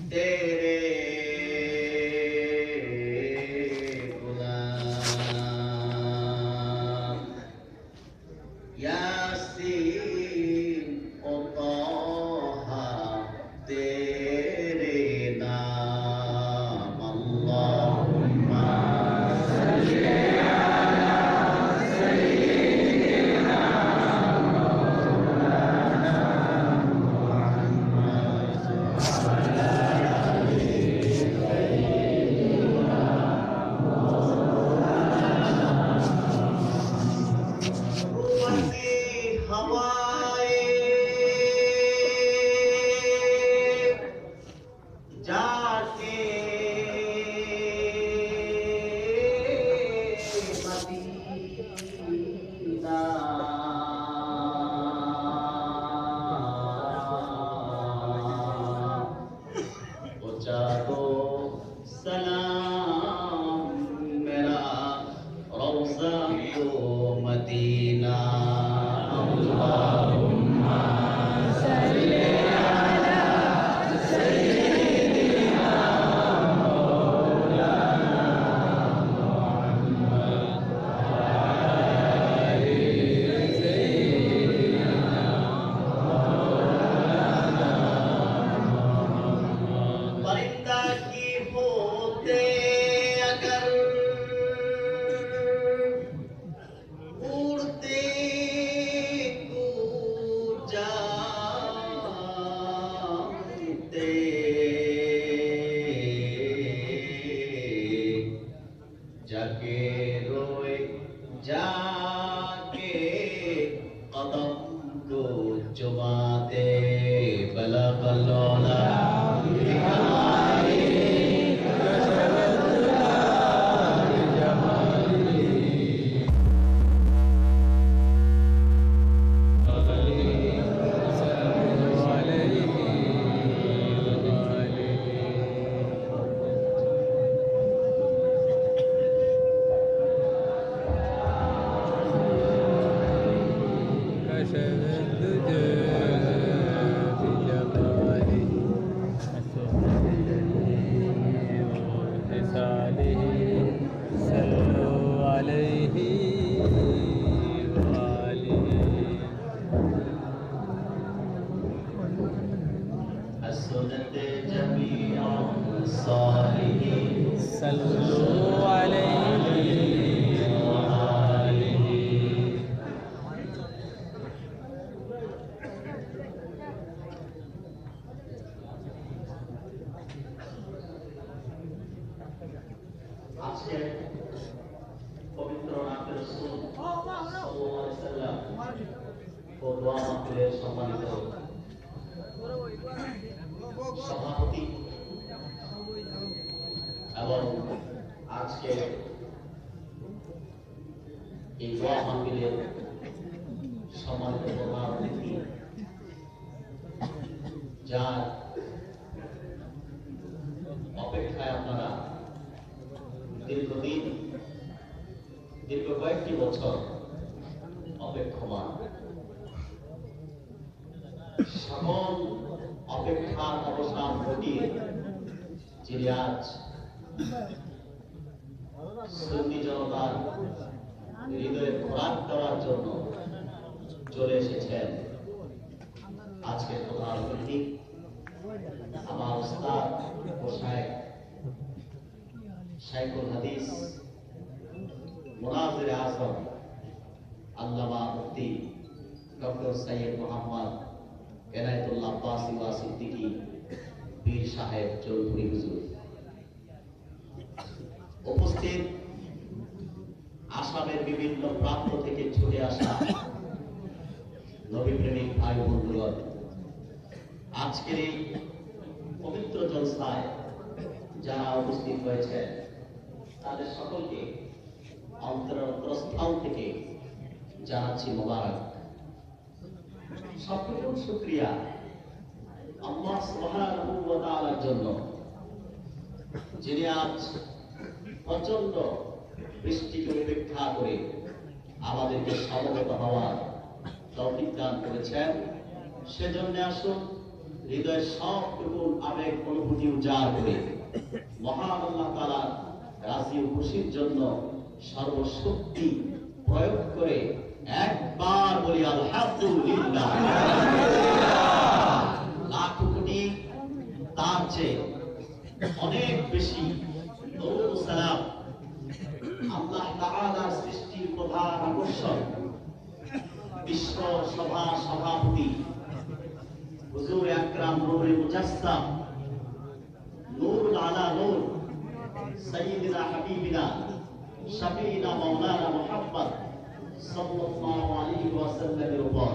तेरे गुलाम यासीन ओ तोहा तेरे नाम अल्लाहुम्मा सल्ली अला सय्यिदिना मौलाना हवाए जाके मदीना पहुंचा दो सलाम मेरा रौज़ा तो मदीना अल्लाहुम्मा सल्ली अला सय्यिदिना मौलाना मुहम्मद आले सय्यिदिना मौलाना परिंदा की होते अगर उड़ते जानते जाके रोए जाके कदम को चुमाते बलगलोला السنة جميع الصالحين صلوا عليه وآله আজকে পবিত্র নামে রাসূল সাল্লাল্লাহু আলাইহি সাল্লাম ও দোয়া মাহফিলের সম্মানিত সভাপতি এবং আজকে এই দোয়া মাহফিলের সম্মানিত প্রধান অতিথি যার অপেক্ষায় আপনারা দীর্ঘ কয়েকটি বছর অপেক্ষমান সকল অপেক্ষার অবসান ঘটিয়ে যিনি আজ সুন্নি জনতার হৃদয়ে খোরাক দেওয়ার জন্য চলে এসেছেন আজকের প্রধান অতিথি আমার উস্তাদ ও শাইখুল হাদিস মুনাজির আজম আল্লামা মুফতি ডক্টর সৈয়দ মোহাম্মদ এনায়েতুল্লাহ আব্বাসী ওয়া সিদ্দিকী পীর সাহেব চৌধুরী হুজুর, উপস্থিত আসামের বিভিন্ন প্রান্ত থেকে ছুটে আসা নবী প্রেমিক ভাই বন্ধুগণ, আজকের এই পবিত্র জলসায় যারা উপস্থিত হয়েছে তাদের সকলকে অন্তরস্থল থেকে জানাচ্ছি মোবারক। সবটুকু শুকরিয়া আল্লাহ সুবহানাহু ওয়া তাআলার জন্য, যিনি আজ প্রচন্ড বৃষ্টিকে উপেক্ষা করে আমাদেরকে সমবেত হওয়ার তৌফিক দান করেছেন। সেজন্য আসুন হৃদয়ের সবটুকু আবেগ অনুভূতি উজাড় করে মহান আল্লাহ তাআলার রাজি ও খুশির জন্য সর্বশক্তি প্রয়োগ করে একবার বলি আলহামদুলিল্লাহ। লাখ কোটি তার চেয়ে অনেক বেশি দরুদ ও সালাম আল্লাহ তাআলার সৃষ্টির প্রধান আকর্ষণ বিশ্ব সভা সভাপতি হুজুর আকরাম নূরে মুজাসসাম নূরুল আলা নূর সাইয়্যিদিনা হাবিবিনা শাফিঈনা মাওলানা মুহাম্মদ সাল্লাল্লাহু আলাইহি ওয়াসাল্লামের উপর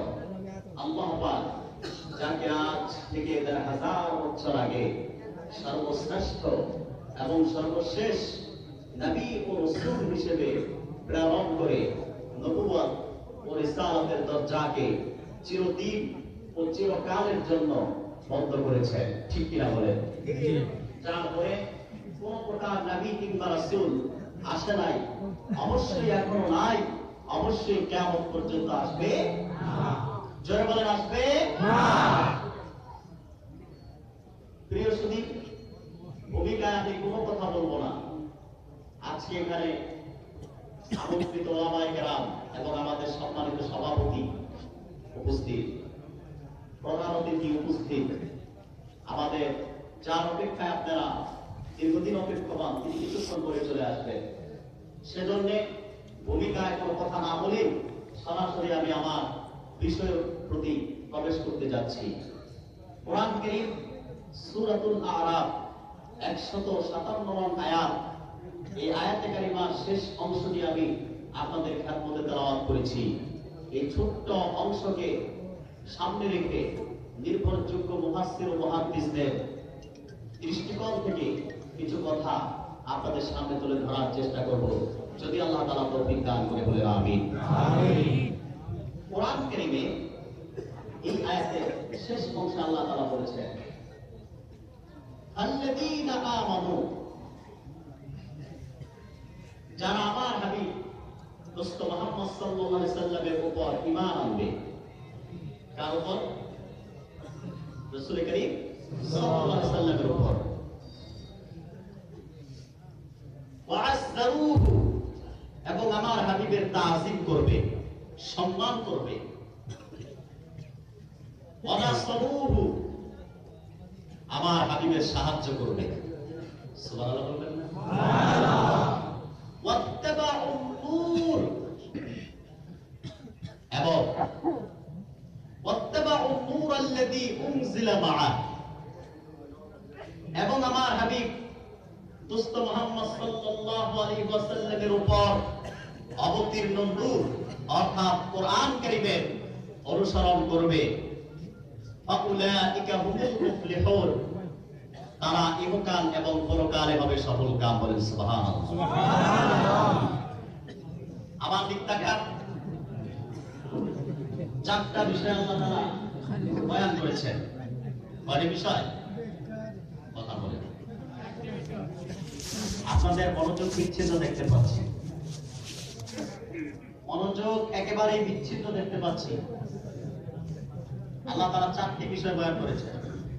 আল্লাহ পাক যাকে আজ থেকে ১০০০ বছর আগে সর্বশ্রেষ্ঠ এবং সর্বশেষ নবী ও রাসূল হিসেবে প্রেরণ করে নবুয়ত ও রিসালাতের দরজাকে চিরদিন ও চিরকালের জন্য বন্ধ করেছেন, ঠিক কিনা বলেন? তারপরে কোন প্রকার নবী কিংবা রাসূল আসে নাই, অবশ্যই এখনো নাই, অবশ্যই কিয়ামত পর্যন্ত আসবে না। জোরে বলেন আসবে না। প্রিয় সুধী, ভূমিকায় আমি কোনো কথা বলবো না। আজকে এখানে আমন্ত্রিত ওলামায়ে কেরাম এবং আমাদের সম্মানিত সভাপতি উপস্থিত, প্রধান অতিথি উপস্থিত, আমাদের যার অপেক্ষায় আপনারা দীর্ঘদিন অপেক্ষমান, তিনি কিছুক্ষণ করে চলে আসবেন। সেজন্য ভূমিকায় কোনো কথা না বলে সরাসরি আমি আমার বিষয়ের প্রতি প্রবেশ করতে যাচ্ছি। কোরআন কারীম সূরাতুল আরাফ ১৫৭ নং আয়াত, এই আয়াতে কারিমার শেষ অংশটি আমি আপনাদের খেদমতে তেলাওয়াত করেছি। এই ছোট্ট অংশকে সামনে রেখে নির্ভরযোগ্য মুফাসসির ও মুহাদ্দিসদের দৃষ্টিকোণ থেকে কিছু কথা আপনাদের সামনে তুলে ধরার চেষ্টা করব, যদি আল্লাহ তাআলা তৌফিক দান করে, বলে আমিন। কোরআন কারীমে এই আয়াতের শেষ অংশে আল্লাহ তাআলা বলেছেন, আল্লাযীনা আমানু, যারা আমার হাবিব দোস্ত মুহাম্মদ সাল্লাল্লাহু আলাইহি সাল্লামের উপর ঈমান আনবে। কার উপর? রাসূল করিম সাল্লাল্লাহু আলাইহি সাল্লামের উপর। ওয়া'আযযারুহু, এবং আমার হাবিবের তাযীম করবে, সম্মান করবে। ওয়ানাসরুহু, আমার হাবিবের সাহায্য করবে। সুবহানাল্লাহ বলবেন না? সুবহানাল্লাহ। ওয়াত্তাবাউন নূর, এবং ওয়াত্তাবাউন নূর আল্লাযী উনজিলা মা'আহ, এবং আমার হাবিব দোস্ত মুহাম্মদ সাল্লাল্লাহু আলাইহি ওয়াসাল্লামের উপর অবতীর্ণ নূর অর্থাৎ কোরআন কারীমের অনুসরণ করবে। ফাউলাইকা হুমুল মুফলিহুন, তারা ইহকাল এবং পরকালে হবে সফল কাম। বলেন সুবহানাল্লাহ। সুবহানাল্লাহ। আমার দিক তাকান, চারটা বিষয় আল্লাহ তাআলা বয়ান করেছেন। কয়টি বিষয়? কথা বলেন। আপনাদের মনোযোগ বিচ্ছিন্ন দেখতে পাচ্ছি, মনোযোগ একেবারেই বিচ্ছিন্ন দেখতে পাচ্ছি। আল্লাহ তাআলা চারটি বিষয় বয়ান করেছেন।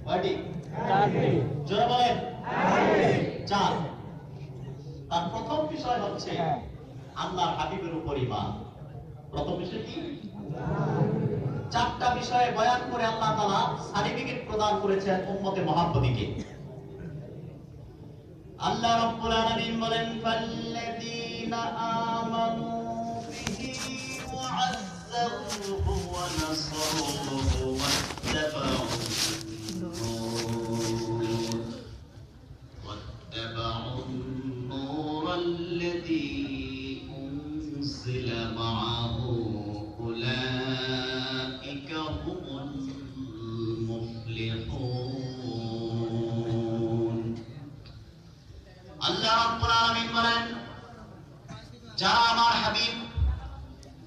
কয়টি? চারটি। জোরে বলেন। চার। তার প্রথম বিষয় হচ্ছে আল্লাহর হাবিবের উপর ঈমান। প্রথম বিষয় কি? চারটা বিষয়ে বয়ান করে আল্লাহ তাআলা সার্টিফিকেট প্রদান করেছেন উম্মতে মুহাম্মদীকে। আল্লাহ রাব্বুল আলামিন বলেন, ফাল্লাযীনা আমানু বিহি ওয়া আযযারুহু ওয়া নাসারুহু ওয়াত্তাবাউ النور الذي أنزل معه أولئك هم المفلحون। আল্লাহ রাব্বুল আলামিন বলেন, যারা আমার হাবিব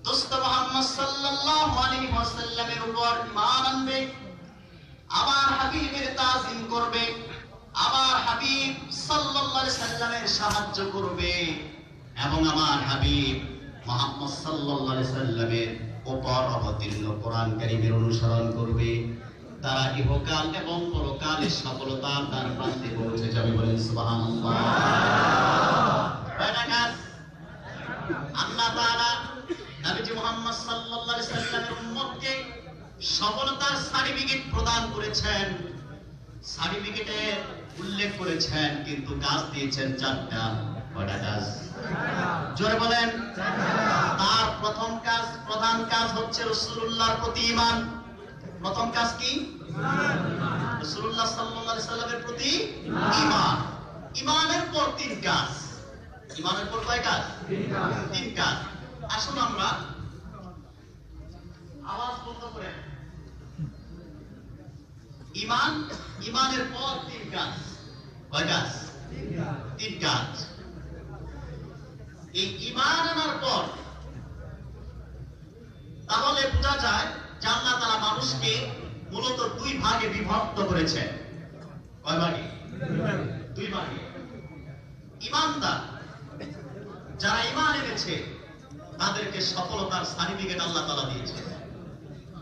দোস্ত মুহাম্মদ সাল্লাল্লাহু আলাইহি ওয়াসাল্লামের উপর ঈমান আনবে, আমার হাবিবের তাজিম করবে, আমার হাবিব সাল্লাল্লাহু আলাইহি সাল্লামের সাহায্য করবে, এবং আমার হাবিব মুহাম্মদ সাল্লাল্লাহু আলাইহি সাল্লামের উপর অবতীর্ণ কোরআন কারীমের অনুসরণ করবে, তারা ইহকাল এবং পরকালের সফলতা তার প্রান্তে পৌঁছে যাবে। বলেন সুবহানাল্লাহ। আল্লাহ তাআলা নবীজি মুহাম্মদ সাল্লাল্লাহু আলাইহি ওয়াসাল্লামের উম্মতকে সফলতার সার্টিফিকেট প্রদান করেছেন। সার্টিফিকেটে উল্লেখ করেছেন, কিন্তু কাজ দিয়েছেন চারটা। কয়টা কাজ? জোরে বলেন। তার প্রথম কাজ, প্রধান কাজ হচ্ছে রাসূলুল্লাহর প্রতি ঈমান। প্রথম কাজ কি? রাসূলুল্লাহ সাল্লাল্লাহু আলাইহি ওয়াসাল্লামের প্রতি ঈমান। ঈমানের পর তিন কাজ। ঈমানের পর কয় কাজ? তিন কাজ। আসুন আমরা আওয়াজ বন্ধ করে, ঈমান, ঈমানের পর তিন কাজ। কয় কাজ? তিন কাজ। এই ঈমান আনার পর তাহলে বোঝা যায় যে আল্লাহ তাআলা মানুষকে মূলত দুই ভাগে বিভক্ত করেছেন। কয় ভাগে? দুই ভাগে। ঈমানদার যারা ঈমান এনেছে তাদেরকে সফলতার সার্টিফিকেট আল্লাহ তাআলা দিয়েছে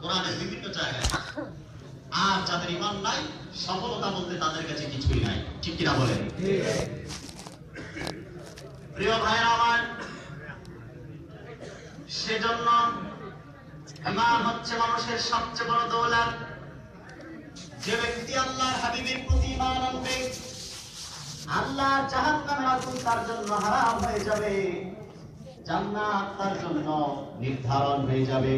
কোরআনের বিভিন্ন জায়গায়। আর যাদের ঈমান নাই, সফলতা বলতে তাদের কাছে কিছুই নাই। ঠিক কিনা বলেন? প্রিয় ভাইরা আমার, সেজন্য ঈমান হচ্ছে মানুষের সবচেয়ে বড় দৌলত। যে ব্যক্তি আল্লাহর হাবিবের প্রতি ঈমান আনবে, আল্লাহর জাহান্নামের আগুন তার জন্য হারাম হয়ে যাবে, জান্নাত তার জন্য নির্ধারণ হয়ে যাবে।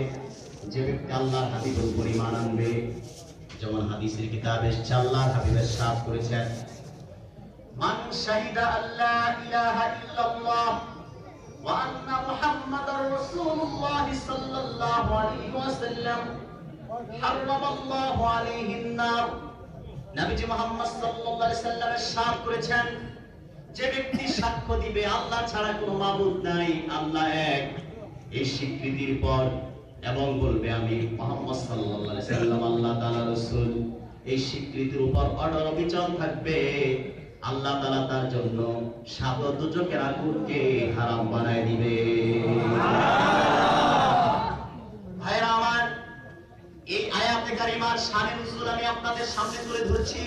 যে ব্যক্তি আল্লাহর হাবিবের উপর ঈমান আনবে, যেমন হাদিসের কিতাবে আল্লাহর হাবিব ইরশাদ করেছেন, মান শাহিদা আল্লা ইলাহা ইল্লাল্লাহ ওয়া আন্না মুহাম্মাদার রাসূলুল্লাহ সাল্লাল্লাহু আলাইহি ওয়াসাল্লাম হারামাল্লাহু আলাইহিন নার। নবীজি মুহাম্মদ সাল্লাল্লাহু আলাইহি ওয়াসাল্লাম ইরশাদ করেছেন, যে ব্যক্তি সাক্ষ্য দিবে আল্লাহ ছাড়া কোনো মাবুদ নাই, আল্লাহ এক, এই স্বীকৃতির পর, এবং বলবে আমি মুহাম্মদ সাল্লাল্লাহু আলাইহি ওয়াসাল্লাম আল্লাহ তাআলার রাসূল, এই স্বীকৃতির উপর অটল অবিচল থাকবে, আল্লাহ তাআলা তার জন্য সাত দুজকের আগুনকে হারাম বানায় দিবে। ভাইরা আমার, এই আয়াতে কারিমার শানে নুজুল আমি আপনাদের সামনে তুলে ধরছি।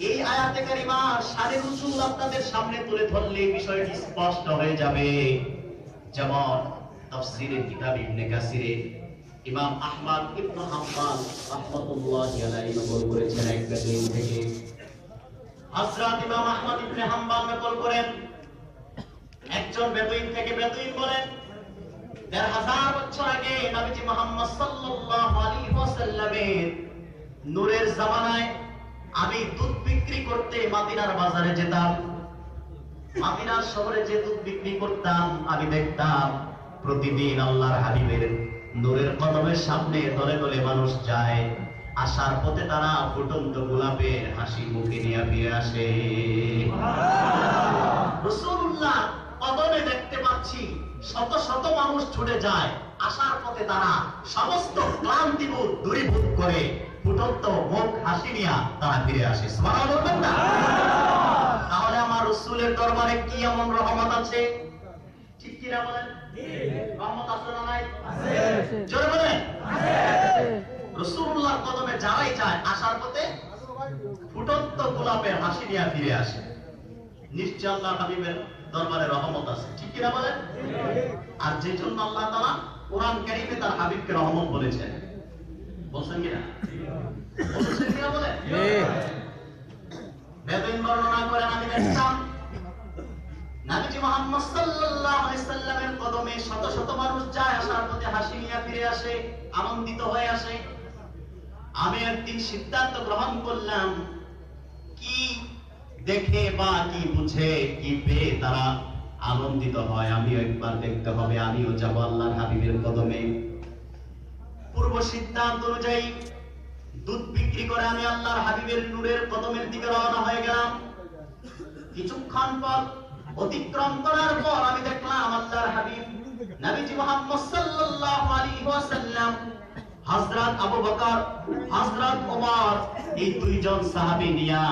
এই আয়াতে কারিমার শানে নুজুল আপনাদের সামনে তুলে ধরলে বিষয়টি স্পষ্ট হয়ে যাবে। যেমন তাফসীরের কিতাব ইবনে কাসিরে ইমাম আহমদ ইবনে হাম্বল রাহমাতুল্লাহি আলাইহি নকল করেছেন এক বেদুইন থেকে। হযরত ইমাম আহমদ ইবনে হাম্বল নকল করেন একজন বেদুইন থেকে। বেদুইন বলেন, ১৫০০ বছর আগে নবীজি মুহাম্মদ সাল্লাল্লাহু আলাইহি ওয়াসাল্লামের নূরের জামানায় আমি দুধ বিক্রি করতে মদিনার বাজারে যেতাম। মদিনার শহরে যে দুধ বিক্রি করতাম, আমি দেখতাম প্রতিদিন আল্লাহর হাবিবের নূরের কদমের সামনে দলে দলে মানুষ যায়। আসার পথে তারা ফুটন্ত গোলাপের হাসি মুখে নিয়ে ফিরে আসে। রাসূলুল্লাহ কদমে দেখতে পাচ্ছি শত শত মানুষ ছুটে যায়। আসার পথে তারা সমস্ত ক্লান্তিবোধ দূরীভূত করে ফুটন্ত মুখ হাসি নিয়ে তারা ফিরে আসে। সুবহানাল্লাহ। তাহলে আমার রাসূলের দরবারে কি এমন রহমত আছে? ঠিক কি না বলেন? রহমত আছে না নাই? আছে। জোরে বলেন। আছে। রাসূলুল্লাহর কদমে যারাই যায়, আসার পথে ফুটন্ত গোলাপের হাসি নিয়ে ফিরে আসে। নিশ্চয় আল্লাহর হাবিবের দরবারে রহমত আছে। ঠিক কি না বলেন? আর যে জন্য আল্লাহ তাআলা কোরআন কারীমে তার হাবিবকে রহমত বলেছেন। বলছেন কি না? বলছেন কি না বলেন? বেদুইন বর্ণনা করেন, আমি দেখতাম নবীজি মুহাম্মদ সাল্লাল্লাহু আলাইহি সাল্লামের কদমে শত শত মানুষ যায়, আসার পথে হাসি নিয়ে ফিরে আসে, আনন্দিত হয়ে আসে। আমি একদিন সিদ্ধান্ত গ্রহণ করলাম, কি দেখে বা কি বুঝে কি পেয়ে তারা আনন্দিত হয়, আমিও একবার দেখতে হবে, আমিও যাব আল্লাহর হাবিবের কদমে। পূর্ব সিদ্ধান্ত অনুযায়ী দুধ বিক্রি করে আমি আল্লাহর হাবিবের নূরের কদমের দিকে রওনা হয়ে গেলাম। কিছুক্ষণ পর অতিক্রম করার পর আমি দেখলাম আল্লাহর হাবিব নবীজি মুহাম্মদ সাল্লাল্লাহু আলাইহি ওয়াসাল্লাম, হযরত আবু বকর, হযরত ওমর, এই দুইজন সাহাবী নিয়া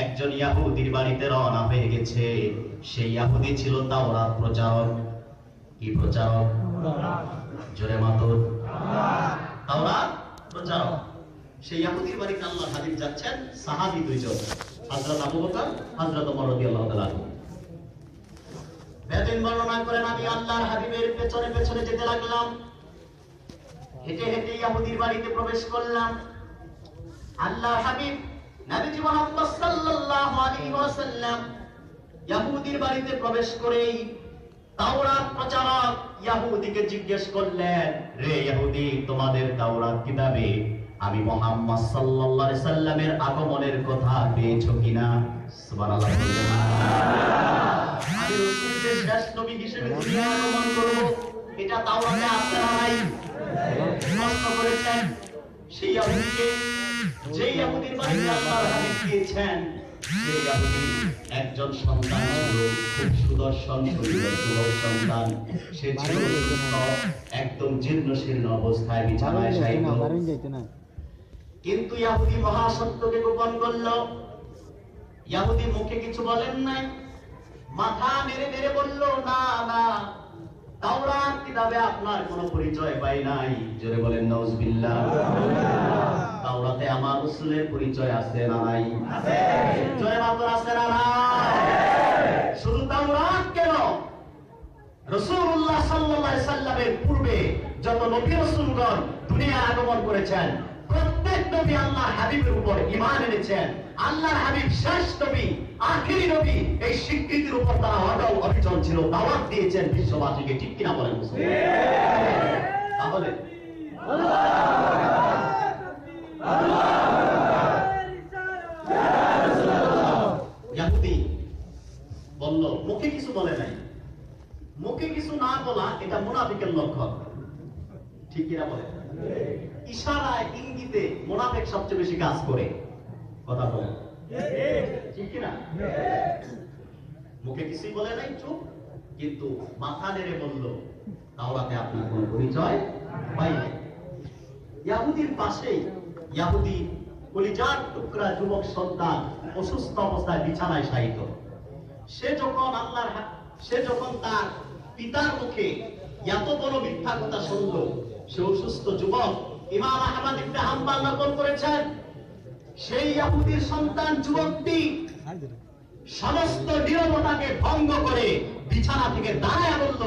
একজন ইহুদির বাড়িতে রওনা হয়ে গেছে। সেই ইহুদি ছিল তাওরাত প্রচারক। কি প্রচারক? জোরে মাতুর। তাওরাত প্রচারক। সেই ইহুদির বাড়িতে আল্লাহর হাবিব যাচ্ছেন, সাহাবী দুইজন, হযরত আবু বকর, হযরত ওমর রাদিয়াল্লাহু তাআলা। বেদিন বর্ণনা করেন, আমি আল্লাহর হাবিবের পেছনে পেছনে যেতে লাগলাম। হেঁটে হেঁটে ইহুদির বাড়িতে প্রবেশ করলাম। আল্লাহর হাবিব নবীজি মুহাম্মদ সাল্লাল্লাহু আলাইহি ওয়াসাল্লাম ইহুদির বাড়িতে প্রবেশ করেই তাওরাত প্রচারক ইহুদিকে জিজ্ঞেস করলেন, রে ইহুদি, তোমাদের তাওরাত কিতাবে আমি মুহাম্মদ সাল্লাল্লাহু আলাইহি সাল্লামের আগমনের কথা পেয়েছো কিনা? সুবহানাল্লাহ। আমি রাসূলকে শেষ নবী হিসেবে দুনিয়ায় আগমন করব, এটা তাওরাতে আছে না নাই? প্রশ্ন করেছেন সেই ইহুদিকে। যে ইহুদির বাড়িতে আল্লাহর হাবিব গিয়েছেন, সেই ইহুদি একজন সন্তান ছিল, খুব সুদর্শন শরীরের যুবক সন্তান। সে ছিল সুস্থ, একদম জীর্ণ শীর্ণ অবস্থায় বিছানায় শায়িত। কিন্তু ইহুদি মহাসত্যকে গোপন করল। ইহুদি মুখে কিছু বলেন নাই, মাথা নেড়ে নেড়ে বলল, না না, তাওরাত কিতাবে আপনার কোনো পরিচয় পাই নাই। জোরে বলেন নাউজুবিল্লাহ। তাওরাতে আমার রাসূলের পরিচয় আছে না নাই? আছে। জোরে বলুন আছে না নাই? শুধু তাওরাত কেন, রাসূলুল্লাহ সাল্লাল্লাহু আলাইহি সাল্লামের পূর্বে যত নবী রাসূলগণ দুনিয়ায় আগমন করেছেন, প্রত্যেক নবী আল্লাহর হাবিবের উপর ঈমান এনেছেন। আল্লাহর হাবিব শেষ নবী, আখেরি নবী, এই স্বীকৃতির উপর তারা অটল অবিচল ছিল, দাওয়াত দিয়েছেন বিশ্ববাসীকে। ঠিক কিনা বলেন? তাহলে ইহুদি বলল, মুখে কিছু বলে নাই। মুখে কিছু না বলা এটা মুনাফিকের লক্ষণ। ঠিক কিনা বলে? ইশারায় ইঙ্গিতে মুনাফিক সবচেয়ে বেশি কাজ করে। কথা বলে ঠিক কিনা? মুখে কিছুই বলে নাই, চুপ, কিন্তু মাথা নেড়ে বলল, তাওরাতে আপনার কোনো পরিচয় পাই নাই। ইহুদির পাশেই ইহুদি কলিজার টুকরা যুবক সন্তান অসুস্থ অবস্থায় বিছানায় শায়িত। সে যখন তার পিতার মুখে এত বড় মিথ্যা কথা শুনল, সে অসুস্থ যুবক, ইমাম আহমদ ইবনে হাম্বল নকল করেছেন, সেই ইহুদির সন্তান যুবকটি সমস্ত নীরবতাকে ভঙ্গ করে বিছানা থেকে দাঁড়ায় বলল,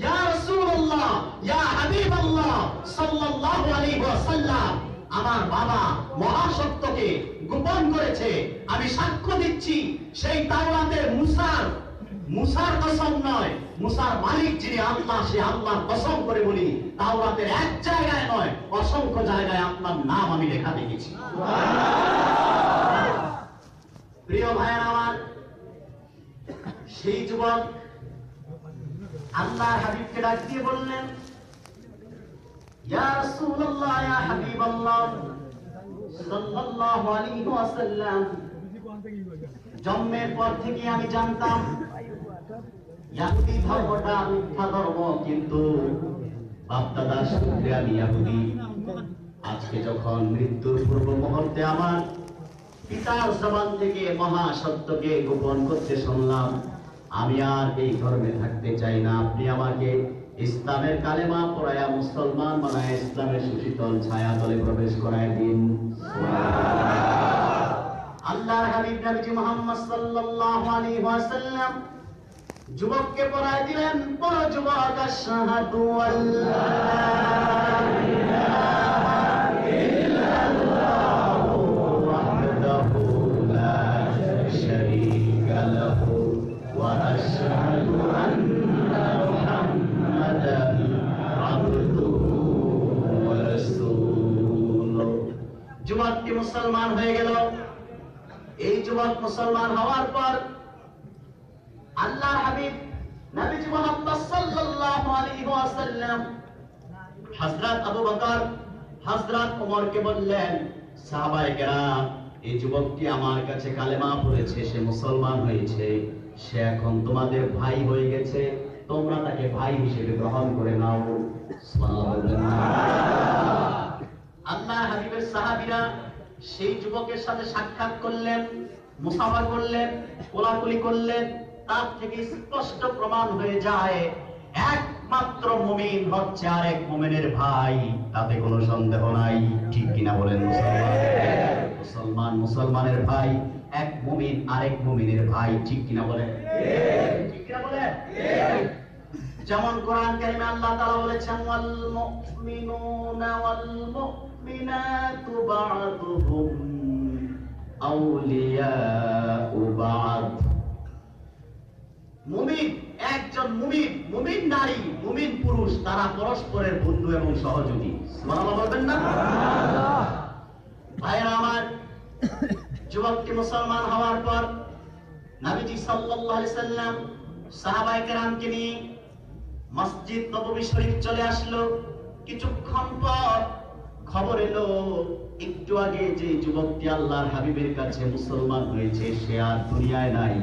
ইয়া রাসূলুল্লাহ, ইয়া হাবিবাল্লাহ সাল্লাল্লাহু আলাইহি ওয়াসাল্লাম, আমার বাবা মহাসত্যকে গোপন করেছে। আমি সাক্ষ্য দিচ্ছি, সেই তাওরাতের মুসার কসম নয়, মুসার মালিক যিনি আল্লাহ, সে আল্লাহর কসম করে বলি, তাওরাতের এক জায়গায় নয়, অসংখ্য জায়গায় আপনার নাম আমি লেখা দেখেছি। প্রিয় ভাইয়ের আমার, সেই যুবক আল্লাহর হাবিবকে ডাক দিয়ে বললেন, ইয়া রাসূলুল্লাহ, ইয়া হাবিবাল্লাহ সাল্লাল্লাহু আলাইহি ওয়াসাল্লাম, জন্মের পর থেকে আমি জানতাম ইহুদি ধর্মটা মিথ্যা ধর্ম, কিন্তু বাপ-দাদার সূত্রে আমি ইহুদি। আজকে যখন মৃত্যুর পূর্ব মুহূর্তে আমার পিতার জবান থেকে মহাসত্যকে গোপন করতে শুনলাম, আমি আর এই ধর্মে থাকতে চাই না। আপনি আমাকে ইসলামের কালেমা পড়ায়া মুসলমান বানায় ইসলামের সুশীতল ছায়া তলে প্রবেশ করায় দিন। আল্লাহর হাবিব নবী মুহাম্মদ সাল্লাল্লাহু আলাইহি ওয়াসাল্লাম যুবককে পড়ায় দিলেন, পড়ো যুবক, আশহাদু আল্লা ইলাহা ইল্লাল্লাহু ওয়াহদাহু লা শারীকা লাহু ওয়া আশহাদু আন্না মুহাম্মাদান আবদুহু ওয়া রাসূলুহু। যুবকটি মুসলমান হয়ে গেল। এই যুবক মুসলমান হওয়ার পর আল্লাহর হাবিব নবী মুহাম্মদ সাল্লাল্লাহু আলাইহি ওয়াসাল্লাম হযরত আবু বকর, হযরত ওমরকে বললেন, সাহাবায়ে কেরাম, এই যুবকটি আমার কাছে কালেমা পড়েছে, সে মুসলমান হয়েছে, সে এখন তোমাদের ভাই হয়ে গেছে, তোমরা তাকে ভাই হিসেবে গ্রহণ করে নাও। সুবহানাল্লাহ। আল্লাহর হাবিবের সাহাবীরা সেই যুবকের সাথে সাক্ষাৎ করলেন, মুসাফা করলেন, কোলাকুলি করলেন। তার থেকে স্পষ্ট প্রমাণ হয়ে যায়, এক মাত্র মুমিন হচ্ছে আরেক মুমিনের ভাই, তাতে কোনো সন্দেহ নাই। ঠিক কিনা বলেন? মুসলমান মুসলমানের ভাই, এক মুমিন আরেক মুমিনের ভাই। ঠিক কিনা বলেন? ঠিক কিনা বলেন? যেমন কোরআন কারিমে আল্লাহ তাআলা বলেছেন, ওয়াল মুমিনুনা ওয়াল মুমিনাতু বা'দুহুম আউলিয়াউ বা'দ। মুমিন, একজন মুমিন, মুমিন নারী, মুমিন পুরুষ, তারা পরস্পরের বন্ধু এবং সহযোগী। সুবহানাল্লাহ বলবেন না? ভাইরা আমার, যুবকটি মুসলমান হওয়ার পর নবীজি সাল্লাল্লাহু আলাইহি সাল্লাম সাহাবায়ে কেরামকে নিয়ে মসজিদ নববী শরীফ চলে আসলো। কিছুক্ষণ পর খবর এলো, একটু আগে যে যুবকটি আল্লাহর হাবিবের কাছে মুসলমান হয়েছে সে আর দুনিয়ায় নাই,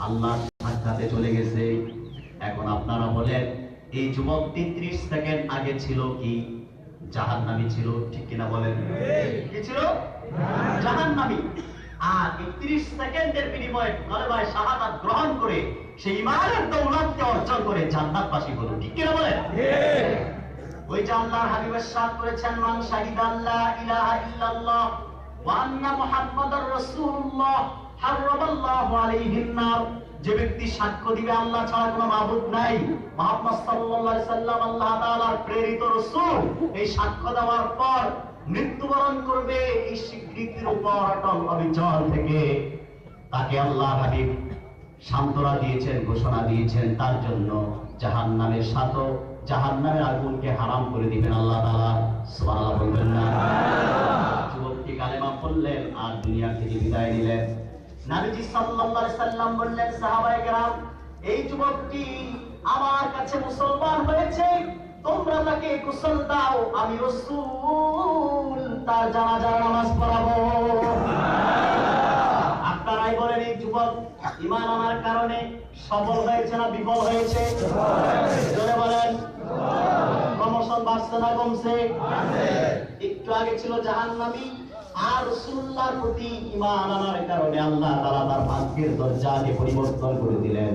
আল্লাহর সাক্ষাতে চলে গেছে। এখন আপনারা বলেন, এই যুবকটি 30 সেকেন্ড আগে ছিল কি জাহান্নামী ছিল? ঠিক কিনা বলেন? কি ছিল? জাহান্নামী। আর 30 সেকেন্ডের বিনিময়ে কালেমায়ে শাহাদাত গ্রহণ করে সেই ঈমানের দৌলতকে অর্জন করে জান্নাতবাসী হলো। ঠিক কিনা বলেন? ওই যে আল্লাহর হাবিব ইরশাদ করেছেন, মান শাহিদা লা ইলাহা ইল্লাল্লাহ ওয়া আন্না মুহাম্মাদার রাসূলুল্লাহ হারামাল্লাহু আলাইহিন নার। যে ব্যক্তি সাক্ষ্য দিবে আল্লাহ ছাড়া কোনো মাবুদ নাই, মুহাম্মদ সাল্লাল্লাহু আলাইহি সাল্লাম আল্লাহ তাআলার প্রেরিত রাসূল, এই সাক্ষ্য দেওয়ার পর মৃত্যুবরণ করবে এই স্বীকৃতির উপর অটল অবিচল থেকে, তাকে আল্লাহ হাবিব সান্ত্বনা দিয়েছেন, ঘোষণা দিয়েছেন, তার জন্য জাহান্নামের সাথে জাহান্নামের আগুনকে হারাম করে দিবেন আল্লাহ তাআলা। সুবহানাল্লাহ বলবেন না? যুবকটি কালেমা পড়লেন আর দুনিয়া থেকে বিদায় নিলেন। নবীজি সাল্লাল্লাহু আলাইহি সাল্লাম বললেন, সাহাবায়ে কেরাম, এই যুবকটি আমার কাছে মুসলমান হয়েছে, তোমরা তাকে গোসল দাও, আমি রাসূল তার জানাজার নামাজ পড়াবো। আপনারাই বলেন, এই যুবক ঈমান আনার কারণে সফল হয়েছে না বিফল হয়েছে? জোরে বলেন। প্রমোশন বাড়ছে না কমছে? একটু আগে ছিল জাহান্নামী, আর রাসূলুল্লাহর প্রতি ঈমান আনার কারণে আল্লাহ তাআলা তার ভাগ্যের দরজাকে পরিবর্তন করে দিলেন,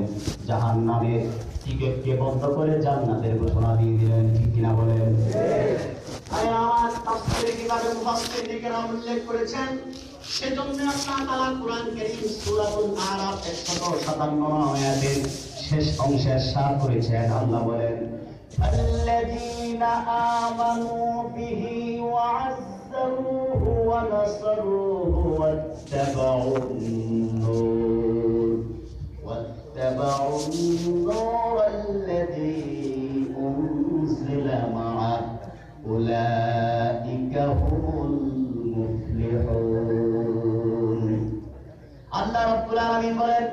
জাহান্নামের টিকেটকে বন্ধ করে জান্নাতের ঘোষণা দিয়ে দিলেন। ঠিক কিনা বলেন? আমার তাফসীর কিতাবে মুফাসসিরিন কেরাম উল্লেখ করেছেন, সেজন্য আল্লাহ তাআলা কোরআন কারীম সূরাতুল আরাফ 157 আয়াতের শেষ অংশে ইরশাদ করেছেন। আল্লাহ বলেন, আল্লাযীনা আমানু বিহি ওয়া আযযারুহু ওয়া নাসারুহু ওয়াত্তাবাউন নূর আল্লাযী উনজিলা মাআ উলাইকা হুমুল মুফলিহুন। আল্লাহ রাব্বুল আলামিন বলেন,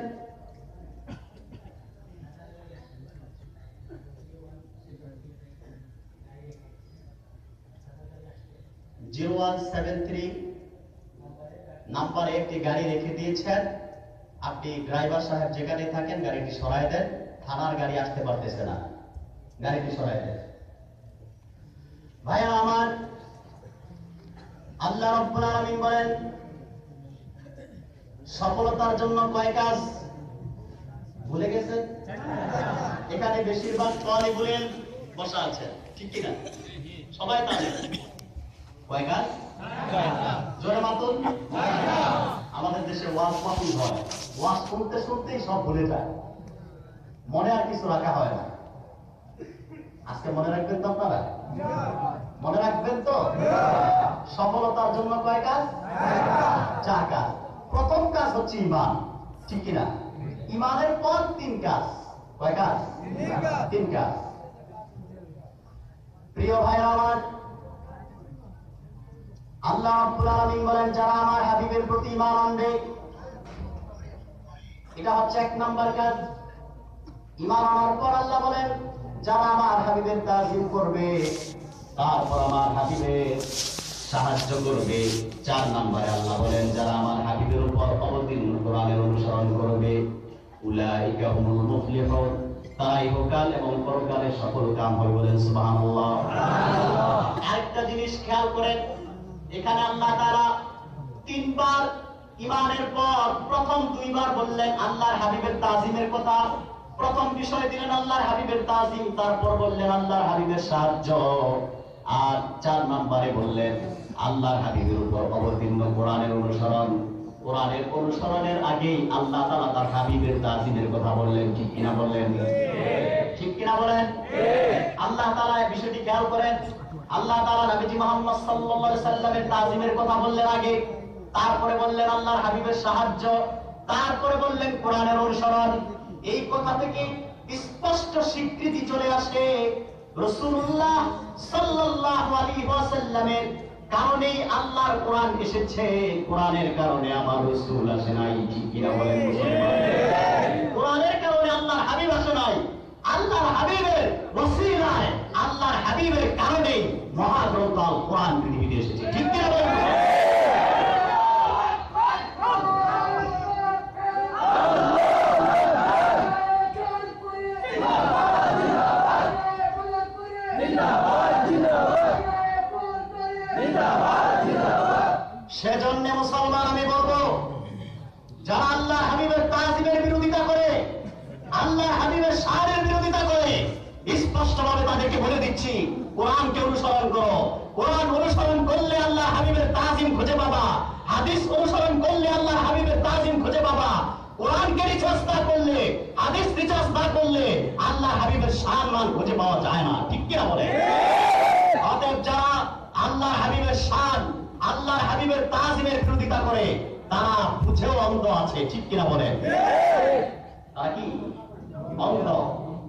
নাম্বার একটি গাড়ি রেখে দিয়েছেন, আপনি ড্রাইভার সাহেব যেখানে থাকেন গাড়িটি সরায় দেন, থানার গাড়ি আসতে পারতেছে না, গাড়িটি সরায় দেন। ভাইয়া আমার, আল্লাহ রাব্বুল আলামিন বলেন, সফলতার জন্য কয় কাজ ভুলে গেছেন? এখানে বেশিরভাগ তালিবুল বসা আছে, ঠিক কিনা? সবাই তালিব। কয় কাজ? জোরে মাতুন। আমাদের দেশে ওয়াজ মাতুল হয়, ওয়াজ শুনতে শুনতেই সব ভুলে যায়, মনে আর কিছু রাখা হয় না। আজকে মনে রাখবেন তো আপনারা? মনে রাখবেন তো? সফলতার জন্য কয় কাজ? 4 কাজ। প্রথম কাজ হচ্ছে ঈমান, ঠিক কিনা? ঈমানের পর 3 কাজ। কয় কাজ? 3 কাজ। প্রিয় ভাইরা আমার, আল্লাহ রাব্বুল আলামিন বলেন, যারা আমার হাবিবের প্রতি ঈমান আনবে, এটা হচ্ছে 1 নাম্বার কাজ। ঈমান আনার পর আল্লাহ বলেন, যারা আমার হাবিবের তাজিম করবে, তারপর আমার হাবিবের সাহায্য করবে। 4 নম্বরে আল্লাহ বলেন, যারা আমার হাবিবের উপর অবতীর্ণ কোরআনের অনুসরণ করবে, উলাইকা হুমুল মুফলিহুন, তারা ইহকাল এবং পরকালে সফল কাম হবে। বলেন সুবহানাল্লাহ। আরেকটা জিনিস খেয়াল করেন, এখানে আল্লাহ তাআলা 3 বার ঈমানের পর প্রথম 2 বার বললেন আল্লাহর হাবিবের তাজিমের কথা, প্রথম বিষয় দিলেন আল্লাহর হাবিবের তাজিম, তারপর বললেন আল্লাহর হাবিবের সাহায্য, আর 4 নম্বরে বললেন আল্লাহর হাবিবের উপর অবতীর্ণ কোরআনের অনুসরণ। কোরআনের অনুসরণের আগেই আল্লাহ তাআলা তার হাবিবের তাজিমের কথা বললেন। ঠিক কিনা বললেন? ঠিক কিনা বলেন? আল্লাহ তাআলা এই বিষয়টি খেয়াল করেন। আল্লাহ তাআলা নবীজি মুহাম্মদ সাল্লাল্লাহু আলাইহি সাল্লামের তাজিমের কথা বললেন আগে, তারপরে বললেন আল্লাহর হাবিবের সাহায্য, তারপরে বললেন কোরআনের অনুসরণ। এই কথা থেকে স্পষ্ট স্বীকৃতি চলে আসে রাসূলুল্লাহ সাল্লাল্লাহু আলাইহি ওয়াসাল্লামের কারণেই আল্লাহর কোরআন এসেছে, কোরআনের কারণে আমার রাসূল আসে নাই। ঠিক কিনা বলেন মুসলমান? কোরআনের কারণে আল্লাহর হাবিব আসে নাই, আল্লাহর হাবিবের ওসিলায়, আল্লাহর হাবিবের কারণেই মহাগ্রন্থ আল কোরআন পৃথিবীতে এসেছে। ঠিক কিনা বলেন? সেজন্য মুসলমান আমি বলবো, যারা আল্লাহ হাবিবের তাজিমের বিরোধিতা করে, আল্লাহ হাবিবের শানের বিরোধিতা করে, স্পষ্টভাবে তাদেরকে বলে দিচ্ছি কোরআনকে অনুসরণ করো। কোরআন অনুসরণ করলে আল্লাহ হাবিবের তাজিম খুঁজে পাবা, হাদিস অনুসরণ করলে আল্লাহ হাবিবের তাজিম খুঁজে পাবা। কোরআনকে রিসার্চ না করলে, হাদিস রিসার্চ না করলে আল্লাহ হাবিবের শান মান খুঁজে পাওয়া যায় না। ঠিক কিনা বলে? অতএব যারা আল্লাহ হাবিবের শান, আল্লাহর হাবিবের তাজিমের বিরোধিতা করে তারা বুঝেও অন্ধ আছে। ঠিক কিনা বলে? তারা কি অন্ধ?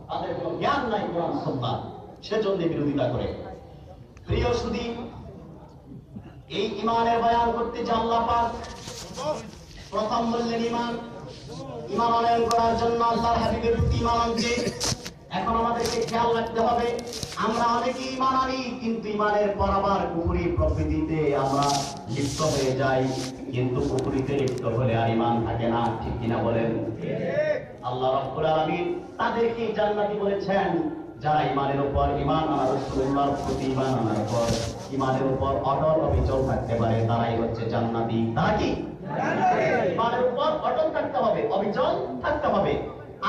তাদের কোনো জ্ঞান নাই কোরআন সুন্নাহ, সেজন্য বিরোধিতা করে। প্রিয় সুধী, এই ঈমানের বয়ান করতে যে আল্লাহ পাক প্রথম বললেন ঈমান। ঈমান আনয়ন করার জন্য আল্লাহর হাবিবের প্রতি ঈমান আনতে এখন আমাদেরকে খেয়াল রাখতে হবে। আমরা অনেকে ঈমান আনি, কিন্তু ঈমানের পর আবার কুফরি প্রকৃতিতে আমরা লিপ্ত হয়ে যাই, কিন্তু কুফরিতে লিপ্ত হলে আর ঈমান থাকে না। ঠিক কিনা বলেন? আল্লাহ রাব্বুল আলামিন তাদেরকে জান্নাতি বলেছেন যারা ঈমানের উপর, ঈমান আনার রাসূলুল্লাহর প্রতি ঈমান আনার পর ঈমানের উপর অটল অবিচল থাকতে পারে, তারাই হচ্ছে জান্নাতি। তারা কি? ঈমানের উপর অটল থাকতে হবে, অবিচল থাকতে হবে।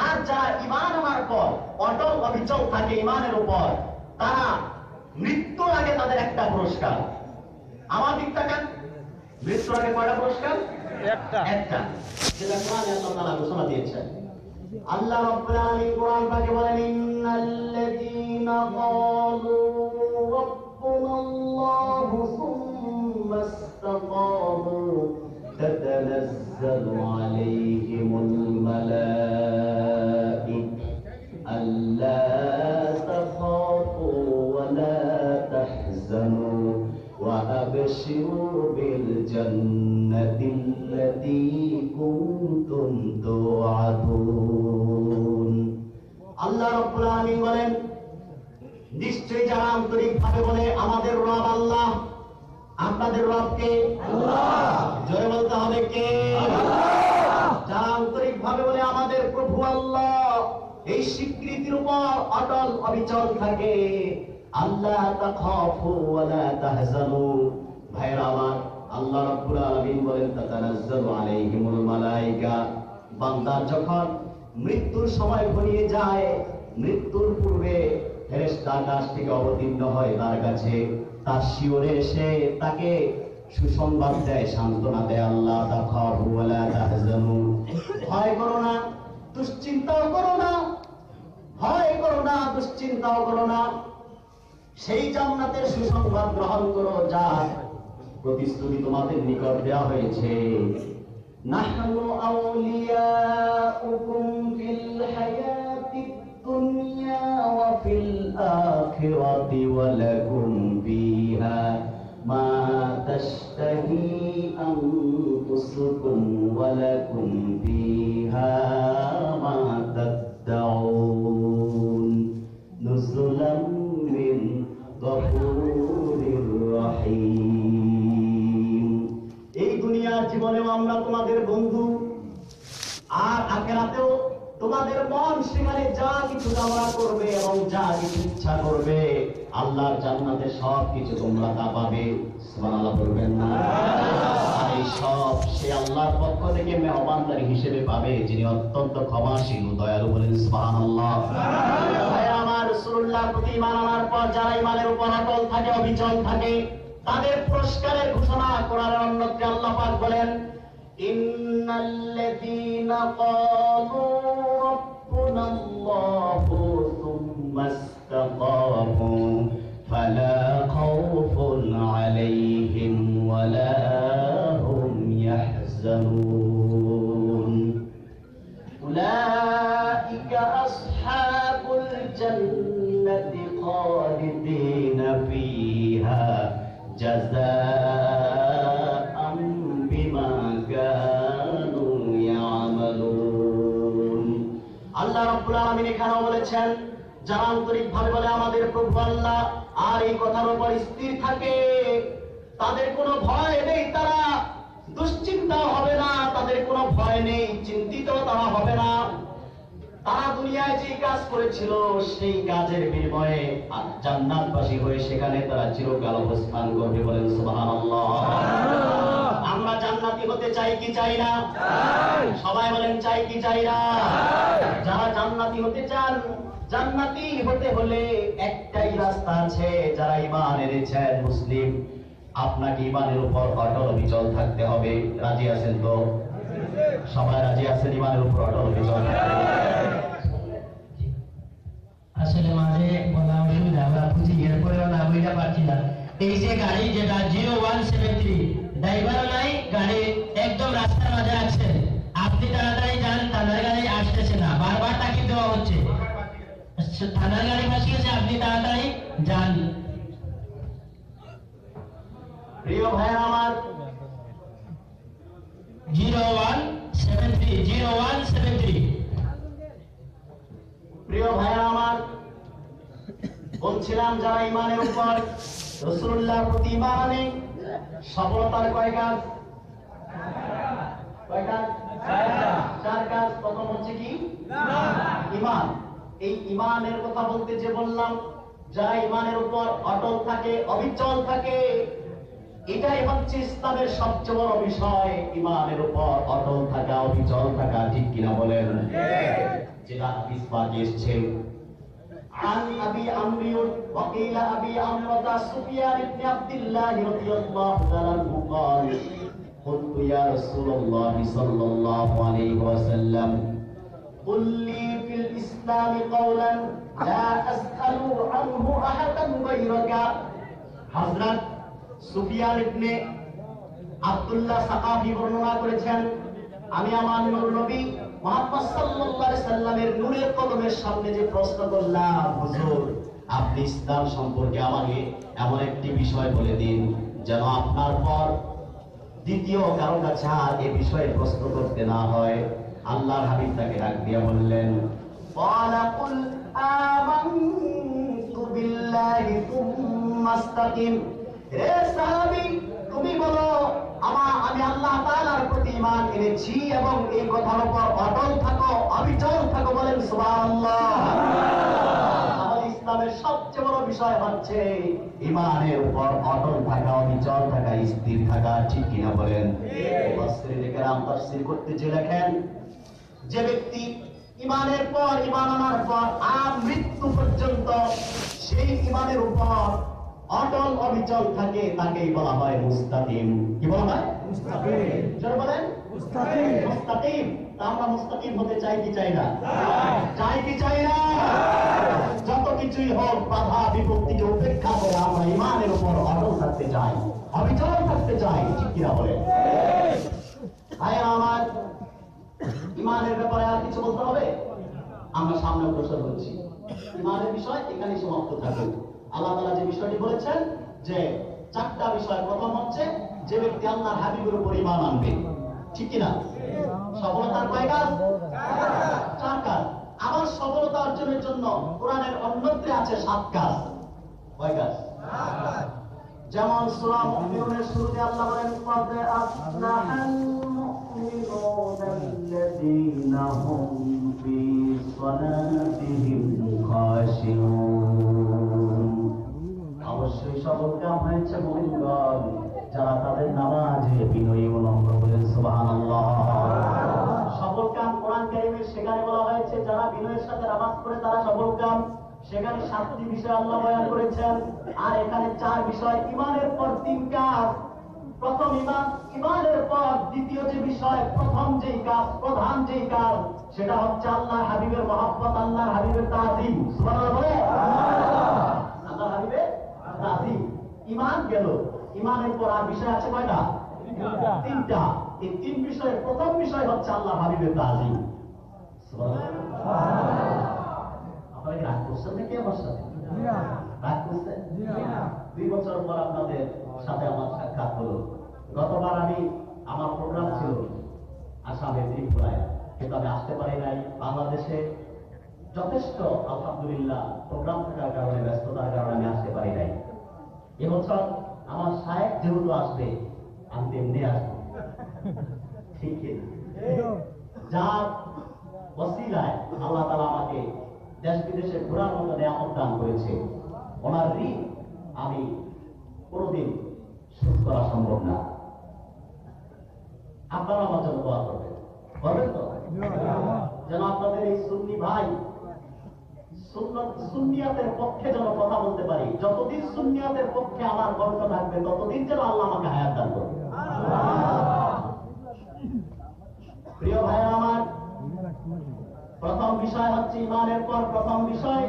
আর যারা ঈমান আনার পর অটল অবিচল থাকে ঈমানের উপর, তারা মৃত্যুর আগে তাদের একটা পুরস্কার। আমার দিক তাকান, মৃত্যুর আগে কয়টা পুরস্কার? একটা। যেটা কোরআনে আল্লাহ তাআলা ঘোষণা দিয়েছেন। আল্লাহ রাব্বুল আলামিন কোরআন পাকে বলেন, ইন্নাল্লাযীনা ক্বালু রাব্বুনাল্লাহু সুম্মা ইসতাকামু তাতানাজ্জালু আলাইহিমুল মালাঈকা আল্লা তাখাফু ওয়া লা তাহজানু ওয়া আবশিরু বিল জান্নাতিল্লাতী কুনতুম তুআদুন। আল্লাহ রাব্বুল আলামিন বলেন, নিশ্চয়ই যারা আন্তরিকভাবে বলে আমাদের রব আল্লাহ, আপনাদের রব কে? আল্লাহ। জোরে বলতে হবে কে? আল্লাহ। যারা আন্তরিকভাবে বলে আমাদের প্রভু আল্লাহ, এই স্বীকৃতির উপর অটল অবিচল থাকে, আল্লাহ তাখাফু ওয়া লা তাহজানু। ভাইরা আমার, আল্লাহ রাব্বুল আলামিন বলেন তাতানাজ্জালু আলাইহিমুল মালায়েকা। বান্দা যখন মৃত্যুর সময় ঘনিয়ে যায়, মৃত্যুর পূর্বে ফেরেশতা আকাশ থেকে অবতীর্ণ হয় তার কাছে, তার শিওরে এসে তাকে সুসংবাদ দেয়, সান্ত্বনা দেয়। আল্লাহ তাখাফু ওয়া লা তাহজানু, ভয় করো না, দুশ্চিন্তাও করো না, ভয় করো না, দুশ্চিন্তাও করো না, সেই জান্নাতের সুসংবাদ গ্রহণ করো যা প্রতিশ্রুতি তোমাদের নিকট দেওয়া হয়েছে। নাহনু আউলিয়াউকুম ফিল হায়াতিদ দুনিয়া ওয়া ফিল আখিরাতি ওয়া লাকুম ফিহা মা তাশতাহি আনফুসুকুম ওয়া লাকুম ফিহা মা তাদউন নুজুলাম মিন গফুরির রহিম। এই দুনিয়ার জীবনেও আমরা তোমাদের বন্ধু, আর আখিরাতেও তোমাদের মন সেখানে যা কিছু কামনা করবে এবং যা কিছু ইচ্ছা করবে, আল্লাহর জান্নাতে সব কিছু তোমরা তা পাবে। সুবহানাল্লাহ বলবেন না? আর এই সব সে আল্লাহর পক্ষ থেকে মেহমানদারি হিসেবে পাবে, যিনি অত্যন্ত ক্ষমাশীল ও দয়ালু। বলেন সুবহানাল্লাহ। ভাই আমার, রাসূলুল্লাহর প্রতি ঈমান আনার পর যারা ঈমানের উপর অটল থাকে, অবিচল থাকে, তাদের পুরস্কারের ঘোষণা কোরআনের অন্যত্রে আল্লাহ পাক বলেন, ইন্নাল্লাযীনা ক্বালু রাব্বুনাল্লাহু সুম্মা ইসতাকামু ফালা খাউফুন আলাইহিম ওয়ালা হুম ইয়াহজানুন উলাইকা আসহাবুল জান্নাতি খালিদিনা ফিহা জাযাআন বিমা কানু ইয়ামালুন। আল্লাহ রাব্বুল আলামিন এখানেও বলেছেন, যারা আন্তরিকভাবে বলে আমাদের প্রভু আল্লাহ, আর এই কথার উপর স্থির থাকে, তাদের কোনো ভয় নেই, তারা দুশ্চিন্তাও হবে না, তাদের কোনো ভয় নেই, চিন্তিত তারা হবে না। তারা দুনিয়ায় যে কাজ করেছিল সেই কাজের বিনিময়ে জান্নাতবাসী হয়ে সেখানে তারা চিরকাল অবস্থান করবে। বলেন সুবহানাল্লাহ। আমরা জান্নাতি হতে চাই কি চাই না? সবাই বলেন চাই কি চাই না? যারা জান্নাতি হতে চান, জান্নাতি হতে হলে একটাই রাস্তা আছে। যারা ঈমান এনেছেন, মুসলিম, আপনাকে ঈমানের উপর অটল অবিচল থাকতে হবে। রাজি আছেন তো? সবাই রাজি আছেন ঈমানের উপর অটল অবিচল থাকতে? আসলে মাঝে বলা অসুবিধা, আমরা বুঝি এরপরে না বুঝতে পারছি না। এই যে গাড়ি যেটা 0173, ড্রাইভারও নাই, গাড়ি একদম রাস্তার মাঝে আছে, আপনি তাড়াতাড়ি যান, থানার গাড়ি আসতেছে না, বারবার তাকে দেওয়া হচ্ছে, থানার গাড়ি বসিয়েছে, আপনি তাড়াতাড়ি যান। প্রিয় ভাইরা আমার, 0173 প্রিয় ভাইরা আমার, বলছিলাম যারা ঈমানের উপর রাসূলুল্লাহর প্রতি ঈমান আনে, সফলতার কয় কাজ? কয় কাজ? চার কাজ। প্রথম হচ্ছে কি? ঈমান। এই ঈমানের কথা বলতে যে বললাম, যারা ঈমানের উপর অটল থাকে, অবিচল থাকে, এটাই হচ্ছে ইসলামের সবচেয়ে বড় বিষয়। ঈমানের উপর অটল থাকা, অবিচল থাকা, ঠিক কিনা বলেন? যেটা হাদিস পাকে এসেছে, عن أبي عمرو وقيل أبي عمرو سفيان بن عبد الله رضي الله تعالى عنه قال قلت يا رسول الله صلى الله عليه وسلم قل لي في الإسلام قولا لا أسأل عنه أحدا غيرك। হযরত সুফিয়ান ইবনে আব্দুল্লাহ সাকাফি বর্ণনা করেছেন, আমি আমার নবী মুহাম্মদ সাল্লাল্লাহু আলাইহি সাল্লামের নূরের কদমের সামনে যে প্রশ্ন করলাম, হুজুর আপনি ইসলাম সম্পর্কে আমাকে এমন একটি বিষয় বলে দিন যেন আপনার পর দ্বিতীয় কারো কাছে আর এই বিষয়ে প্রশ্ন করতে না হয়। আল্লাহর হাবিব তাকে ডাক দিয়ে বললেন, ক্বালা কুল আমানতু বিল্লাহি তুম্মা ইসতাকিম। হে সাহাবী, তুমি বলো আমি আল্লাহ তাআলার প্রতি ঈমান এনেছি এবং এই কথার উপর অটল থাকো, অবিচল থাকো। বলেন সুবহানাল্লাহ। আমাদের ইসলামের সবচেয়ে বড় বিষয় হচ্ছে ঈমানের উপর অটল থাকা, অবিচল থাকা, স্থির থাকা, ঠিক কিনা বলেন? মুফাসসিরিনে কেরাম তাফসীর করতে যে লেখেন, যে ব্যক্তি ঈমানের পর ঈমান আনার পর মৃত্যু পর্যন্ত সেই ঈমানের উপর অটল অবিচল থাকে, তাকেই বলা হয় মুস্তাকিম। কি বলা হয়? মুস্তাকিম। জোরে বলেন মুস্তাকিম। মুস্তাকিম। তা আমরা মুস্তাকিম হতে চাই কি চাই না? চাই কি চাই না? যত কিছুই হোক, বাধা বিপত্তিকে উপেক্ষা করে আমরা ঈমানের উপর অটল থাকতে চাই, অবিচল থাকতে চাই, ঠিক কিনা বলেন? ভাইরা আমার, ঈমানের ব্যাপারে আর কিছু বলতে হবে? আমরা সামনে অগ্রসর হচ্ছি। ঈমানের বিষয় এখানে সমাপ্ত থাকুক। আল্লাহ তাআলা যে বিষয়টি বলেছেন যে চারটা বিষয়, প্রথম হচ্ছে যে ব্যক্তি আল্লাহর হাবিবের উপর ঈমান আনবে, ঠিক কি না? সফলতার কয় কাজ? চার কাজ। আবার সফলতা অর্জনের জন্য কোরআনের অন্যত্রে আছে 7 কাজ। কয় কাজ? যেমন সূরা মুমিনুনের শুরুতে আল্লাহ বলেন, ক্বাদ আফলাহাল মুমিনুনাল্লাযীনা হুম ফি হচ্ছে মুমিনগণ যারা তাদের নামাজে বিনয়ী ও নম্র, বলেন সুবহানাল্লাহ। সফল কাম কোরআন কারীমের সেখানে বলা হয়েছে যারা বিনয়ের সাথে নামাজ পড়ে তারা সফল কাম। সেখানে 7টি বিষয় আল্লাহ বয়ান করেছেন, আর এখানে 4 বিষয়। ঈমানের পর 3 কাজ। প্রথম ঈমান, ঈমানের পর দ্বিতীয় যে বিষয়, প্রথম যেই কাজ, প্রধান যেই কাজ, সেটা হচ্ছে আল্লাহর হাবিবের মহব্বত, আল্লাহর হাবিবের তাজিম। সুবহানাল্লাহ বলে আল্লাহর হাবিবের তাজিম। ঈমান গেল, ঈমানের পর আর বিষয় আছে কয়টা? 3টা। এই 3 বিষয়ের প্রথম বিষয় হচ্ছে আল্লাহর হাবিবের তাজিম। সুবহানাল্লাহ। আপনারা কি রাগ করছেন নাকি আমার সাথে? রাগ করছেন? 2 বছর পর আপনাদের সাথে আমার সাক্ষাৎ হলো। গতবার আমার প্রোগ্রাম ছিল আসামে, ত্রিপুরায়, কিন্তু আমি আসতে পারি নাই। বাংলাদেশে যথেষ্ট আলহামদুলিল্লাহ প্রোগ্রাম থাকার কারণে, ব্যস্ততার কারণে আমি আসতে পারি নাই। এবছর আমার শায়েখ যেহেতু আসবে, আমি তেমনি আসবো। ঠিক যার ওসিলায় আল্লাহ তাআলা আমাকে দেশ বিদেশে ঘোরার মতো নিয়ামত দান করেছে, ওনার ঋণ আমি কোনোদিন শোধ করা সম্ভব না। আপনারা আমার জন্য দোয়া করবেন, করবেন তো? যেন আপনাদের এই সুন্নি ভাই সুন্নিয়াতের পক্ষে যেন কথা বলতে পারি। যতদিন সুন্নিয়াতের পক্ষে আমার কণ্ঠ থাকবে, ততদিন যেন আল্লাহ আমাকে হায়াত দান করবে। প্রিয় ভাইরা আমার, প্রথম বিষয় হচ্ছে ঈমানের পর প্রথম বিষয়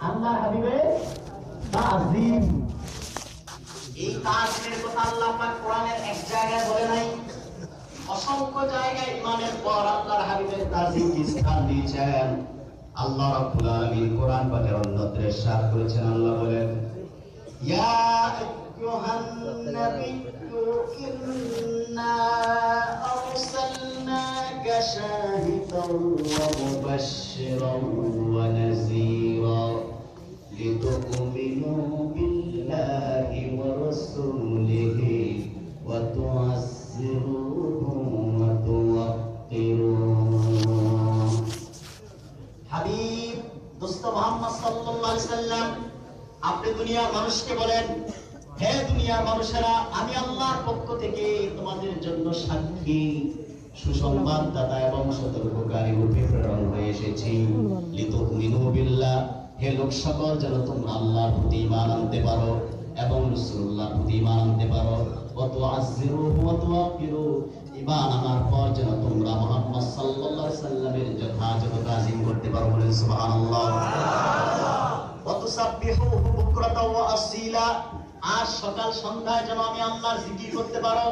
আল্লাহর হাবিবের তাজিম। এই তাজিমের কথা আল্লাহ পাক কোরআনের এক জায়গায় বলে নাই, অসংখ্য জায়গায় ঈমানের পর আল্লাহর হাবিবের তাজিমকে স্থান দিয়েছেন। আল্লাহ রাব্বুল আলামিন কোরআন পাকের অন্যত্র ইরশাদ করেছেন, আল্লাহ বলেন, ইয়া আইয়ুহান নাবিয়্যু ইন্না আরসালনাকা শাহিদান ওয়া মুবাশশিরান ওয়া নাযীরা লিতু'মিনু বিল্লাহি ওয়া রাসূলিহি ওয়া তু'আজ্জিরুহু ওয়া তুওয়াক্কিরুহু। হাবিব দোস্ত মুহাম্মদ সাল্লাল্লাহু আলাইহি সাল্লাম, আপনি দুনিয়ার মানুষকে বলেন, হে দুনিয়ার মানুষেরা, আমি আল্লাহর পক্ষ থেকে তোমাদের জন্য সাক্ষী, সুসংবাদদাতা এবং সতর্ককারী রূপে প্রেরণ হয়ে এসেছি। লিতুমিনু বিল্লাহ, হে লোক সকল, যেন তোমরা আল্লাহর প্রতি ঈমান আনতে পারো এবং রাসূলুল্লাহর প্রতি ঈমান আনতে পারো। ওয়া তুআজ্জিরুহু ওয়া তুওয়াক্কিরুহু, ঈমান আনার পর যেন তোমরা মুহাম্মদ সাল্লাল্লাহু আলাইহি সাল্লামের যথাযথ তাজিম করতে পারো। বলেন সুবহানাল্লাহ। ওয়া তুসাব্বিহুহু বুকরাতাও ওয়া আসীলা, আর সকাল সন্ধ্যায় যেন আমি আল্লাহর জিকির করতে পারো।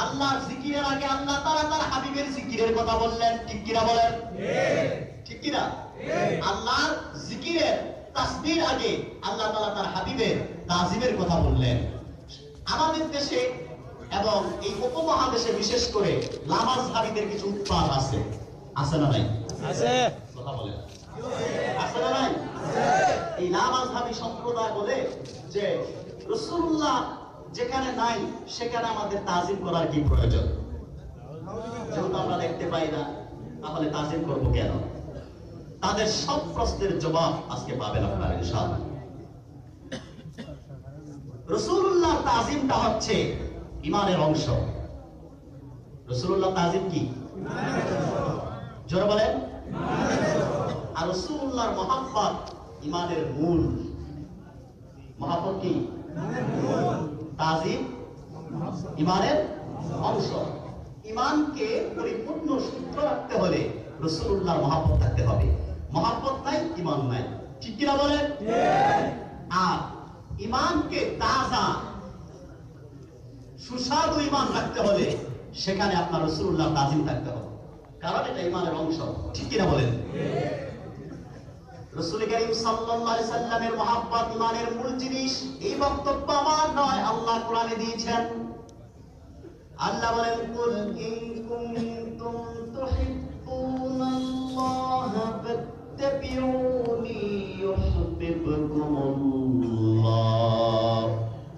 আল্লাহর জিকিরের আগে আল্লাহ তাআলা তার হাবিবের জিকিরের কথা বললেন, ঠিক কিনা বলেন? ঠিক কিনা? আল্লাহর জিকিরের তাসবির আগে আল্লাহ তাআলা তার হাবিবের তাজিমের কথা বললেন। আমাদের দেশে এবং এই উপমহাদেশে বিশেষ করে লামাজহাবীদের কিছু উৎপাত আছে, আছে না নাই? আছে। কথা বলেন, আছে না নাই? এই লামাজহাবী সম্প্রদায় বলে যে রাসূলুল্লাহ যেখানে নাই সেখানে আমাদের তাজিম করার কি প্রয়োজন? যেহেতু আমরা দেখতে পাই না, তাহলে তাজিম করব কেন? তাদের সব প্রশ্নের জবাব আজকে পাবেন আপনারা ইনশাআল্লাহ। রাসূলুল্লাহ তাজিমটা হচ্ছে ঈমানের অংশ। রাসূলুল্লাহ তাজিম কি? জোরে বলেন। আর রাসূলুল্লাহর মহব্বত ঈমানের মূল। মহব্বত কি? তাজিম ঈমানের অংশ। ঈমানকে পরিপূর্ণ শুদ্ধ রাখতে হলে রাসূলুল্লাহর মহব্বত থাকতে হবে। মহব্বত নাই, ঈমান নাই, ঠিক কিনা বলেন? আর ঈমানকে তাজা সুস্বাদু ঈমান রাখতে হলে সেখানে আপনার রাসূলুল্লাহ তাজিম থাকতে হবে, কারণ এটা ঈমানের অংশ, ঠিক কিনা বলেন? রাসূল কারীম সাল্লাল্লাহু আলাইহি সাল্লামের মহব্বত ঈমানের মূল জিনিস। এই বক্তব্য আমার নয়, আল্লাহ কোরআনে দিয়েছেন। আল্লাহ বলেন, কুল ইন কুনতুম তুহিব্বুনাল্লাহ ফাত্তাবিউনি ইউহিব্বুকুমুল্লাহ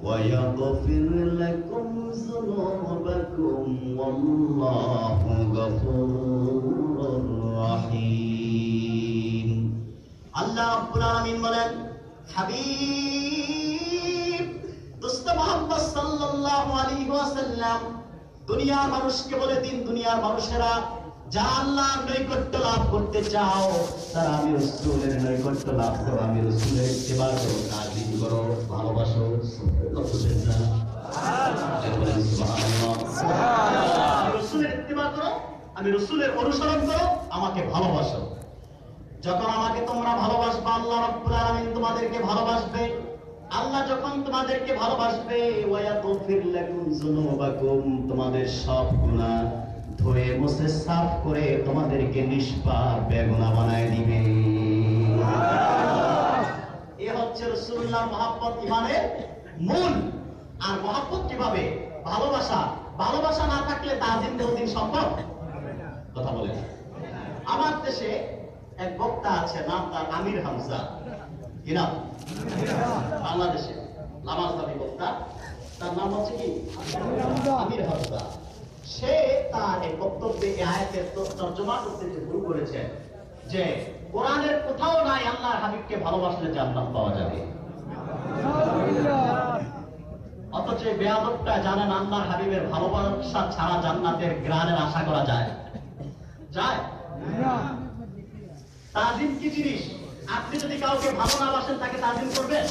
ওয়া ইয়াগফির লাকুম যুনুবাকুম ওয়াল্লাহু গফুরুর রাহিম। আল্লাহ রাব্বুল আলামিন বলেন, হাবিব দোস্ত মুহাম্মদ সাল্লাল্লাহু আলাইহি ওয়াসাল্লাম দুনিয়ার মানুষকে বলে দিন, দুনিয়ার মানুষেরা যারা আল্লাহর নৈকট্য লাভ করতে চাও তারা আমি রাসূলের নৈকট্য লাভ করো, আমি রাসূলের ইত্তেবা করো, তাজিম করো, ভালোবাসো। রাসূলের ইত্তেবা করো, আমি রাসূলের অনুসরণ করো, আমাকে ভালোবাসো। যখন আমাকে তোমরা ভালোবাসবে আল্লাহ রাব্বুল আলামিন তোমাদেরকে ভালোবাসবে। আল্লাহ যখন তোমাদেরকে ভালোবাসবে ওয়ায়াগফির লাকুম যুনুবাকুম, তোমাদের সব গুনাহ ধুয়ে মুছে সাফ করে তোমাদেরকে নিষ্পাপ বেগুনা বানায় দিবে। এ হচ্ছে রাসূলুল্লাহর মহব্বত, ইমানের মূল। আর মহব্বত কিভাবে? ভালোবাসা। ভালোবাসা না থাকলে তাজিম কোনদিন সম্ভব? কথা বলে। আমার দেশে এক বক্তা আছে, নাম তার আমির হামজা। কি নাম? বাংলাদেশে নামাজদারি বক্তা, তার নাম হচ্ছে কি আমির হামজা। সে তার এই বক্তব্যে এই আয়াতের তর্জমা করতে শুরু করেছে যে কোরআনের কোথাও নাই আল্লাহর হাবিবকে ভালোবাসলে জান্নাত পাওয়া যাবে। অথচ এই বেয়াদবটা জানেন আল্লাহর হাবিবের ভালোবাসা ছাড়া জান্নাতের গ্রানের আশা করা যায়? যায়? তাজিম কি জিনিস? আপনি যদি কাউকে ভালো না বাসেন তাকে তাজিম করবেন?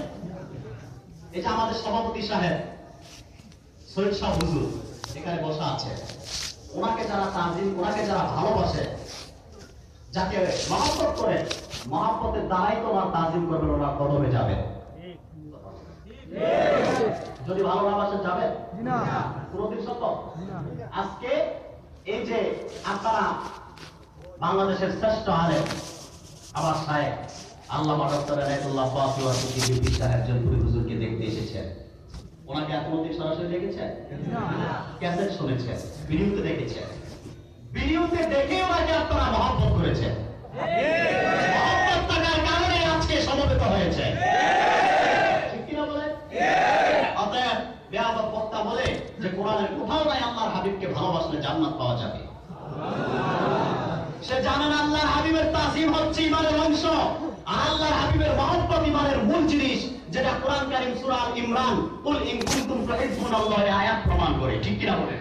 এটা আমাদের সভাপতি সাহেব সৈয়দ শাহ হুজুর এখানে বসা আছে, ওনাকে যারা তাজিম, ওনাকে যারা ভালোবাসে, যাকে মহব্বত করে, মহব্বতের দ্বারাই তো ওনার তাজিম করবেন, ওনার কদমে যাবে। যদি ভালো না বাসেন যাবেন না, কোনদিন সম্ভব? আজকে এই যে আপনারা বাংলাদেশের শ্রেষ্ঠ আলেম আবার সাহেব আল্লামা ডক্টর এনায়েতুল্লাহ ফাকিহ ওয়াসিফি সাহেব জনপুরি হুজুরকে দেখতে এসেছেন। ওনাকে এতদিন সরাসরি দেখেছেন? ক্যাসেট শুনেছেন, ভিডিওতে দেখেছেন। ভিডিওতে দেখে ওনাকে আপনারা মহব্বত করেছেন। মহব্বত থাকার কারণে আজকে সমবেত হয়েছে। ঠিক কিনা বলেন? অতএব বেয়াদব বক্তা বলে যে কোরআনের কোথাও নাই আল্লাহর হাবিবকে ভালোবাসলে জান্নাত পাওয়া যাবে। সে জানেন আল্লাহর হাবিবের তাজিম হচ্ছে ইমানের অংশ, আর আল্লাহর হাবিবের মহব্বত ইমানের মূল জিনিস, যেটা কোরআন কারীম সূরা আল ইমরান কুল ইন কুনতুম তুহিব্বুনাল্লাহ এর আয়াত প্রমাণ করে। ঠিক কিনা বলেন?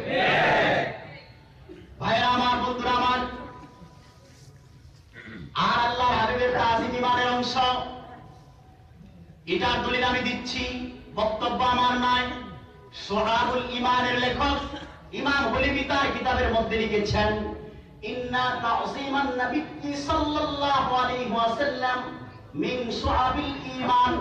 ভাইরা আমার, বন্ধুরা আমার, আর আল্লাহর হাবিবের তাজিম ইমানের অংশ। এটার দলিল আমি দিচ্ছি, বক্তব্য আমার নাই। শুআবুল ঈমানের লেখক ইমাম হলিবি তার কিতাবের মধ্যে লিখেছেন, ইন্না তা'যীমান নবী সাল্লাল্লাহু আলাইহি ওয়াসাল্লাম মিন শুআবিল ঈমান,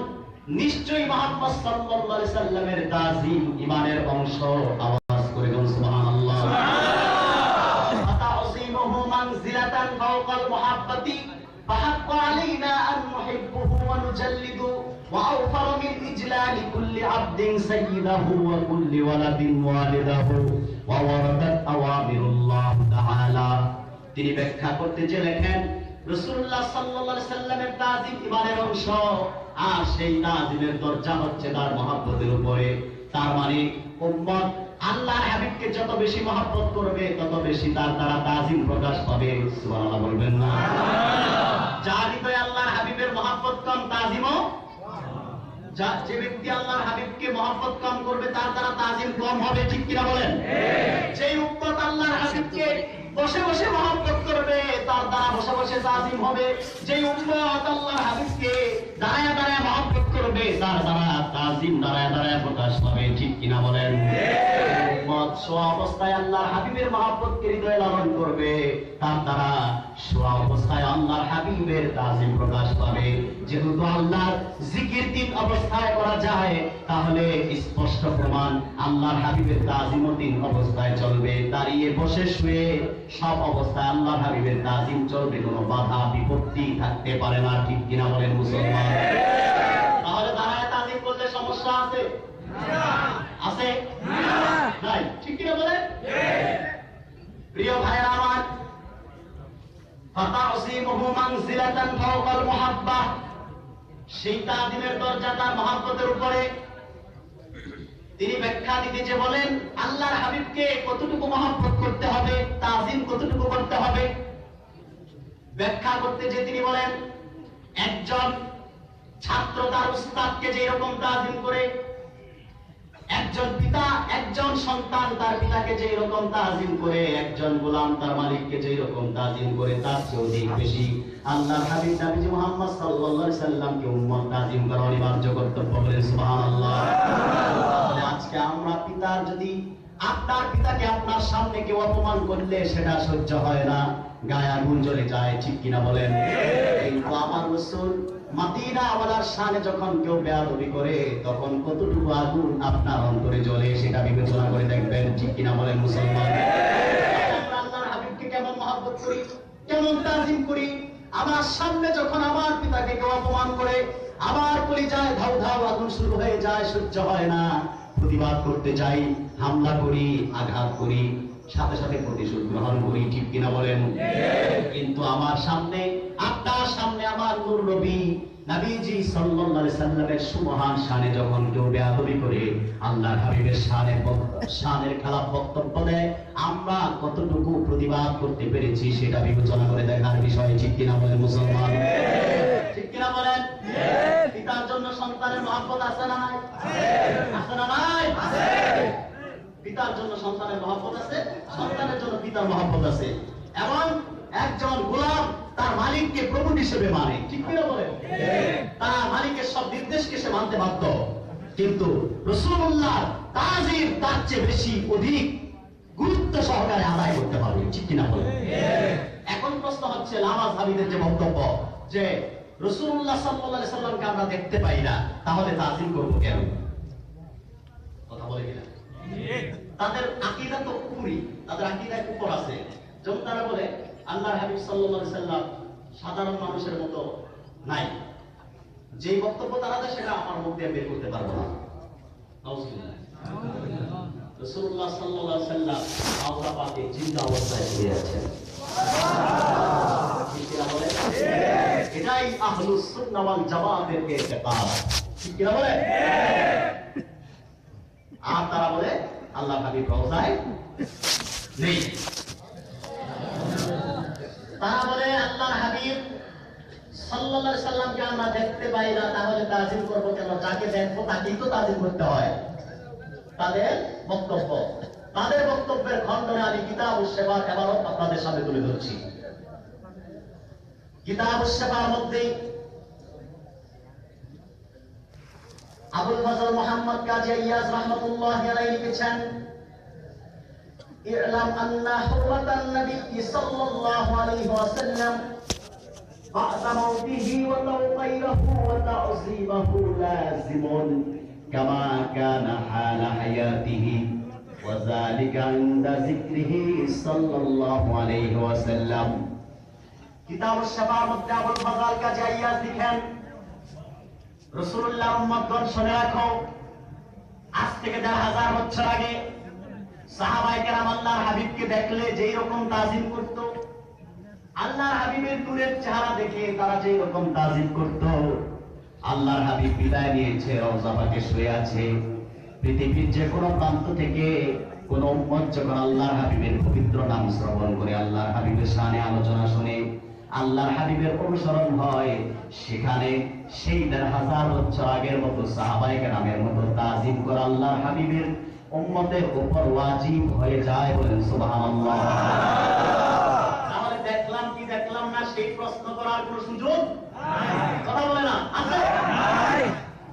নিশ্চয়ই মুহাম্মদ সাল্লাল্লাহু আলাইহি সাল্লামের তাজিম ঈমানের অংশ। আওয়াজ করে বলুন সুবহানাল্লাহ। তা'যীমুহু মানজিলাতান ফাওকাল মুহাব্বতি ফাহাক্কা আলাইনা আন নুহিব্বুহু ওয়া নুজাল্লিদু ওয়া আওফার মিন ইজলালি কুল্লি আবদিন সাইয়্যিদাহু ওয়া কুল্লি ওয়ালাদিন ওয়ালিদাহু ওয়া ওয়ারাদাত আওয়ামিরুল্লাহ তাআলা। তিনি ব্যাখ্যা করতে যে লেখেন, রাসূলুল্লাহ সাল্লাল্লাহু আলাইহি সাল্লামের তাজিম ঈমানের অংশ, আর সেই তাজিমের দরজা হচ্ছে তার মহব্বতের উপরে। তার মানে উম্মত আল্লাহর হাবিবকে যত বেশি মহব্বত করবে তত বেশি তার দ্বারা তাজিম প্রকাশ পাবে। সুবহানাল্লাহ বলবেন না? যার হৃদয়ে আল্লাহর হাবিবের মহব্বত কম, তাজিমও যে ব্যক্তি আল্লাহর হাবিবকে মহব্বত কম করবে তার দ্বারা তাজিম কম হবে। ঠিক কিনা বলেন? যেই উম্মত আল্লাহর হাবিবকে বসে বসে মহব্বত করবে তার দ্বারা বসে বসে তাজিম হবে। যেই উম্মত আল্লাহর হাবিবকে দাঁড়ায় দাঁড়ায় মহব্বত করবে তার দ্বারা তাজিম দাঁড়ায় দাঁড়ায় প্রকাশ পাবে। ঠিক কিনা বলেন? উম্মত শোয়া অবস্থায় আল্লাহর হাবিবের মহব্বতকে হৃদয়ে লালন করবে, তার দ্বারা শোয়া অবস্থায় আল্লাহর হাবিবের তাজিম প্রকাশ পাবে। যেহেতু আল্লাহর জিকির তিন অবস্থায় করা যায়, তাহলে স্পষ্ট প্রমাণ আল্লাহর হাবিবের তাজিমও তিন অবস্থায় চলবে। দাঁড়িয়ে বসে শুয়ে সব অবস্থায় আল্লাহর হাবিবের তাজিম চলবে, কোনো বাধা বিপত্তি থাকতে পারে না। ঠিক কিনা বলেন মুসলমান? তাহলে দাঁড়ায় তাজিম করলে সমস্যা আছে? আছে? নাই। ঠিক কিনা বলেন? প্রিয় ভাইরা আমার, ফাতা'যীমুহু মানজিলাতান ফাওকাল মুহাব্বাহ, সেই তাজিমের দরজা তার মহব্বতের উপরে। তিনি ব্যাখ্যা দিতে যে বলেন আল্লাহর হাবিবকে কতটুকু মহব্বত করতে হবে, তাজিম কতটুকু করতে হবে। ব্যাখ্যা করতে যে তিনি বলেন, একজন ছাত্র তার উস্তাদকে যে রকম তাজিম করে, একজন পিতা একজন সন্তান তার পিতাকে যে রকম তাজিম করে, একজন গোলাম তার মালিককে যে রকম তাজিম করে, তার চেয়ে অধিক বেশি আল্লাহর হাবিব নবী মুহাম্মদ সাল্লাল্লাহু আলাইহি সাল্লামকে উম্মত তাজিম করা অনিবার্য কর্তব্য। বলেন সুবহানাল্লাহ। তাহলে আজকে আমরা পিতার যদি আপনার পিতাকে আপনার সামনে কেউ অপমান করলে সেটা সহ্য হয় না, গায়ে আগুন জ্বলে যায়, ঠিক কিনা বলেন? কিন্তু আমার রাসূল মদিনা ওয়ালার শানে যখন কেউ বেয়াদবি করে তখন কতটুকু আগুন আপনার অন্তরে জ্বলে সেটা বিবেচনা করে দেখবেন, ঠিক কিনা বলেন মুসলমান? আমরা আল্লাহর হাবিবকে কেমন মহব্বত করি, কেমন তাজিম করি। আমার সামনে যখন আমার পিতাকে কেউ অপমান করে আমার কলিজায় ধাউ ধাউ আগুন শুরু হয়ে যায়, সহ্য হয় না, প্রতিবাদ করতে যাই, হামলা করি, আঘাত করি, সাথে সাথে প্রতিশোধ গ্রহণ করি, ঠিক কিনা বলেন? কিন্তু আমার সামনে আপনার সামনে আমার নূর নবী নবীজি সাল্লাল্লাহু আলাইহি সাল্লামের সুমহান শানে যখন কেউ বেয়াদবি করে আল্লাহর হাবিবের শানের খেলাফ বক্তব্য দেয়, আমরা কতটুকু প্রতিবাদ করতে পেরেছি সেটা বিবেচনা করে দেখার বিষয়, ঠিক কিনা বলেন মুসলমান? ঠিক কিনা বলেন? পিতার জন্য সন্তানের মহব্বত আছে না নাই? আছে না নাই? পিতার জন্য সন্তানের মহব্বত আছে, সন্তানের জন্য পিতার মহব্বত আছে। এবং একজন গোলাম তার মালিককে প্রভু হিসেবে মানে, ঠিক কিনা বলেন? তার মালিকের সব নির্দেশকে সে মানতে বাধ্য। কিন্তু রাসূলুল্লাহ তাজিম তার চেয়ে বেশি অধিক গুরুত্ব সহকারে আদায় করতে পারবে, ঠিক কিনা বলেন? এখন প্রশ্ন হচ্ছে নামাজ হাবিদের যে বক্তব্য যে রাসূলুল্লাহ সাল্লাল্লাহু আলাইহি সাল্লামকে আমরা দেখতে পাই না, তাহলে তাজিম করব কেন? কথা বলে কিনা? তাদের আকীদা তো কুফরি, তাদের আকীদায় কুফর আছে। যেমন তারা বলে আল্লাহর হাবিব সাল্লাল্লাহু আলাইহি সাল্লাম সাধারণ মানুষের মতো নাই। যে বক্তব্য তারা দেয় সেটা আমার মুখ দিয়ে বের করতে পারবো না। নাউজুবিল্লাহ। রাসূলুল্লাহ সাল্লাল্লাহু আলাইহি সাল্লাম আওরা পাকে জিন্দা অবস্থায় শুয়ে আছেন। ঠিক কিনা বলে? এটাই আহলুস সুন্নাহ ওয়াল জামাতের ইতিকাদ, ঠিক কিনা বলে? আর তারা বলে আল্লাহর হাবিব রওজায় নেই। তারা বলে আল্লাহর হাবিব সাল্লাল্লাহু আলাইহি সাল্লামকে আমরা দেখতে পাই না, তাহলে তাজিম করব কেন? যাকে দেখবো তাকেই তো তাজিম করতে হয়। তাদের বক্তব্য, তাদের বক্তব্যের খণ্ডনে আমি কিতাবুস শিফার ইবারত আপনাদের সামনে তুলে ধরছি। কিতাবুস শিফার মধ্যে আবুল ফজল মুহাম্মদ কাজী ইয়াস রাহমাতুল্লাহি আলাইহি লিখেছেন, ই'লাম আন্না হুরমাতান নবী সাল্লাল্লাহু আলাইহি ওয়াসাল্লাম বা'দা মাউতিহি ওয়া তাওqīrahu ওয়া তা'যীমাহু লাযিমুন কামা কানা হালা হায়াতিহি ওয়া যালিকা 'ইনদা যিকরিহি সাল্লাল্লাহু আলাইহি ওয়াসাল্লাম। কিতাবুস শিফার মধ্যে আবুল ফজল কাজী ইয়াস লিখেন, রাসূলুল্লাহ উম্মতগণ শুনে রাখো, আজ থেকে ১৫০০ বছর আগে সাহাবায়ে কেরাম আল্লাহর হাবিবকে দেখলে যেই রকম তাজিম করত, আল্লাহর হাবিবের নূরের চেহারা দেখে তারা যেই রকম তাজিম করত, আল্লাহর হাবিব বিদায় নিয়েছে, রওজা পাকে শুয়ে আছে, পৃথিবীর যে কোনো প্রান্ত থেকে কোন উম্মত যখন আল্লাহর হাবিবের পবিত্র নাম শ্রবণ করে, আল্লাহর হাবিবের শানে আলোচনা শুনে, আল্লাহর হাবিবের অনুসরণ হয়, সেখানে সেই ১৫০০ বছর আগের মতো সাহাবায়ে কেরামের মতো তাজিম করা আল্লাহর হাবিবের উম্মতের উপর ওয়াজিব হয়ে যায়। বলেন সুবহানাল্লাহ। তাহলে দেখলাম কি দেখলাম না সেই প্রশ্ন করার কোনো সুযোগ নাই। কথা বলে না আছে? নাই।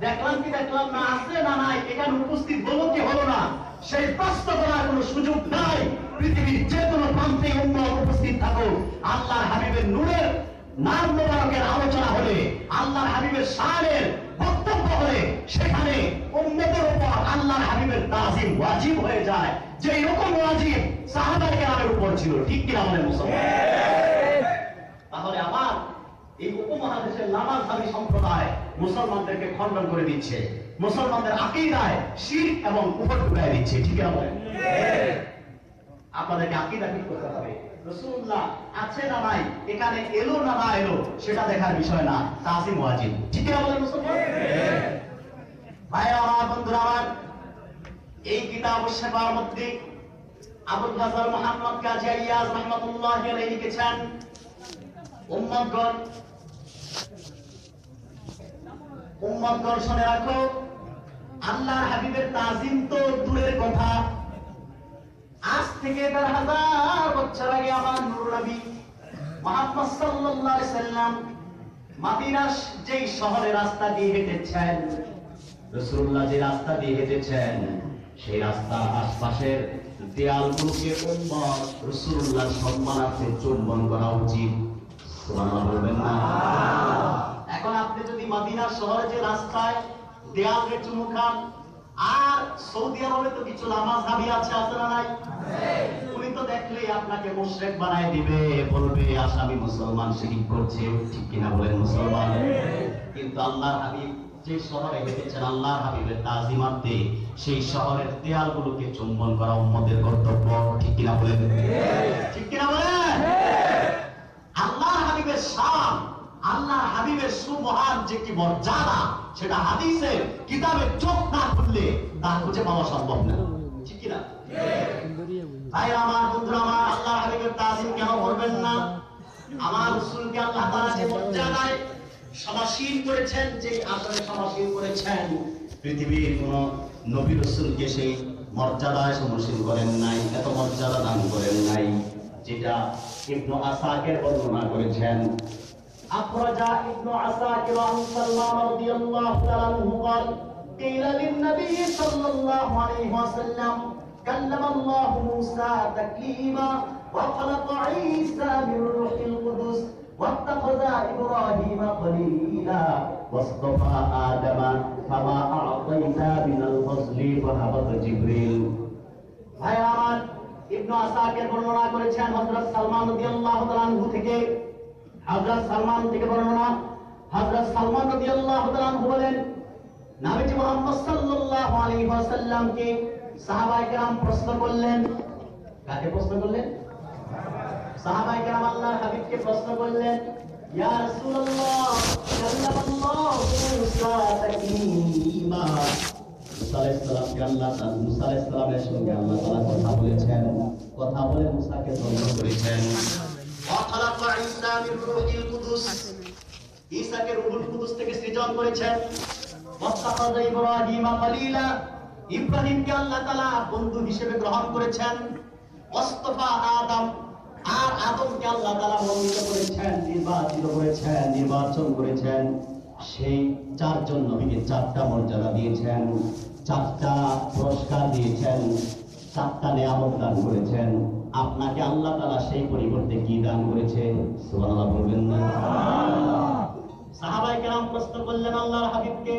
দেখলাম কি দেখলাম না আছে না নাই, এখানে উপস্থিত হলো কি হলো না সেই প্রশ্ন করার কোনো সুযোগ নাই। পৃথিবীর যে কোনো প্রান্তে উম্মত উপস্থিত থাকো, আল্লাহর হাবিবের নূরের নাম মোবারকের আলোচনা হলে, আল্লাহর হাবিবের শানের বক্তব্য হলে, সেখানে উম্মতের উপর আল্লাহর হাবিবের তাজিম ওয়াজিব হয়ে যায়, যে এরকম ওয়াজিব সাহাবায়ে কেরামের উপর ছিল, ঠিক কিনা বলেন মুসলমান? তাহলে আবার এই উপমহাদেশের নামাজধারী সম্প্রদায় মুসলমানদেরকে খণ্ডন করে দিচ্ছে, মুসলমানদের আকীদায় শিরক এবং কুফর ঢুকায় দিচ্ছে, ঠিক কিনা বলেন? আপনাদেরকে আকীদা ঠিক করতে হবে। রাসূলুল্লাহ আছে না নাই, এখানে এলো না না এলো সেটা দেখার বিষয় না, তাজিম ওয়াজিব, ঠিক কিনা বলেন মুসলমান? ভাইরা আমার, বন্ধুরা আমার, এই কিতাবুস শিফার মধ্যে আবুল ফজল মুহাম্মদ কাজী ইয়াস রাহমাতুল্লাহি আলাইহি লিখেছেন, উম্মতগণ শুনে রাখো, আল্লাহর হাবিবের তাজিম তো দূরের কথা, আজ থেকে 1000 বছর আগে আমার নূর নবী মুহাম্মদ সাল্লাল্লাহু আলাইহি সাল্লাম মদিনার যেই শহরে রাস্তা দিয়ে হেঁটেছেন, রাসূলুল্লাহ যে রাস্তা দিয়ে হেঁটেছেন, সেই রাস্তার আশপাশের দেয়ালগুলোকে উম্মত রাসূলুল্লাহর সম্মানার্থে চুম্বন করা উচিত। সুবহানাল্লাহ বলবেন না? এখন আপনি যদি মদিনার শহরে যে রাস্তায় দেয়ালকে চুমু খান, আর সৌদি আরবে তো কিছু লামাযহাবি আছে না নাই? উনি তো দেখলেই আপনাকে মুশরিক বানায় দিবে, বলবে আসামি মুসলমান শিরক করছে, ঠিক কিনা বলেন মুসলমান? কিন্তু আল্লাহর হাবিব যে শহরে হেঁটেছেন, আল্লাহর হাবিবের তাজিমার্থে সেই শহরের দেয়ালগুলোকে চুম্বন করা উম্মতের কর্তব্য, ঠিক কিনা বলেন? ঠিক কিনা বলেন? আল্লাহর হাবিবের শান, আল্লাহর হাবিবের সুমহান যে কি মর্যাদা, সেটা হাদিসের কিতাবে চোখ না খুললে তা খুঁজে পাওয়া সম্ভব না, ঠিক কিনা? তাই আমার বন্ধুরা, আমার আল্লাহর হাবিবের তাজিম কেন করবেন না? আমার রাসূলকে আল্লাহ তাআলা যে মর্যাদায় সমাসীন করেছেন, যে আসলে সমাসীন করেছেন, পৃথিবীর কোন নবী রাসূলকে সেই মর্যাদায় সমাসীন করেন নাই, এত মর্যাদা দান করেন নাই, যেটা ইবনে আসাকির বর্ণনা করেছেন। أخرج ابن عساكر عن سلمان رضي الله تعالى عنه قال قيل للنبي صلى الله عليه وسلم كلم الله موسى تكليما وخلق عيسى من روح القدس واتخذ إبراهيم خليلا واصطفى آدم فما أعطيت من الفضل فهبط جبريل. ভাই আমার, ইবনে আসাকির বর্ণনা করেছেন হযরত সালমান রাদিয়াল্লাহু তাআলা আনহু থেকে, হযরত সালমান থেকে বর্ণনা, হযরত সালমান রাদিয়াল্লাহু তাআলা আনহু বলেন, নবীজি মুহাম্মদ সাল্লাল্লাহু আলাইহি ওয়াসাল্লামকে সাহাবায়ে কেরাম প্রশ্ন করলেন। কাকে প্রশ্ন করলেন? সাহাবায়ে কেরাম আল্লাহর হাবিবকে প্রশ্ন করলেন, ইয়া রাসূলুল্লাহ কাল্লামাল্লাহু মুসা তাকলিমা। মুসা আলাইহিস সালামকে মুসা আলাইহিস সালামের সঙ্গে আল্লাহ তাআলা কথা বলেছেন, কথা বলে মুসাকে ধন্য করেছেন। وخلق عيسى من روح القدس, ঈসাকে রূহুল কুদুস থেকে সৃজন করেছেন। واتخذ إبراهيم خليلا, ইব্রাহিমকে আল্লাহ তাআলা বন্ধু হিসেবে গ্রহণ করেছেন। واصطفى آدم, আর আদমকে আল্লাহ তাআলা মনোনীত করেছেন, নির্বাচিত করেছেন, নির্বাচন করেছেন। সেই চারজন নবীকে চারটা মর্যাদা দিয়েছেন, চারটা পুরস্কার দিয়েছেন, চারটা নিয়ামত দান করেছেন। আপনাকে আল্লাহ তাআলা সেই পরিবর্তে কি দান করেছে? সুবহানাল্লাহ বলবেন না? সাহাবায়ে কেরাম প্রশ্ন করলেন আল্লাহর হাবিবকে,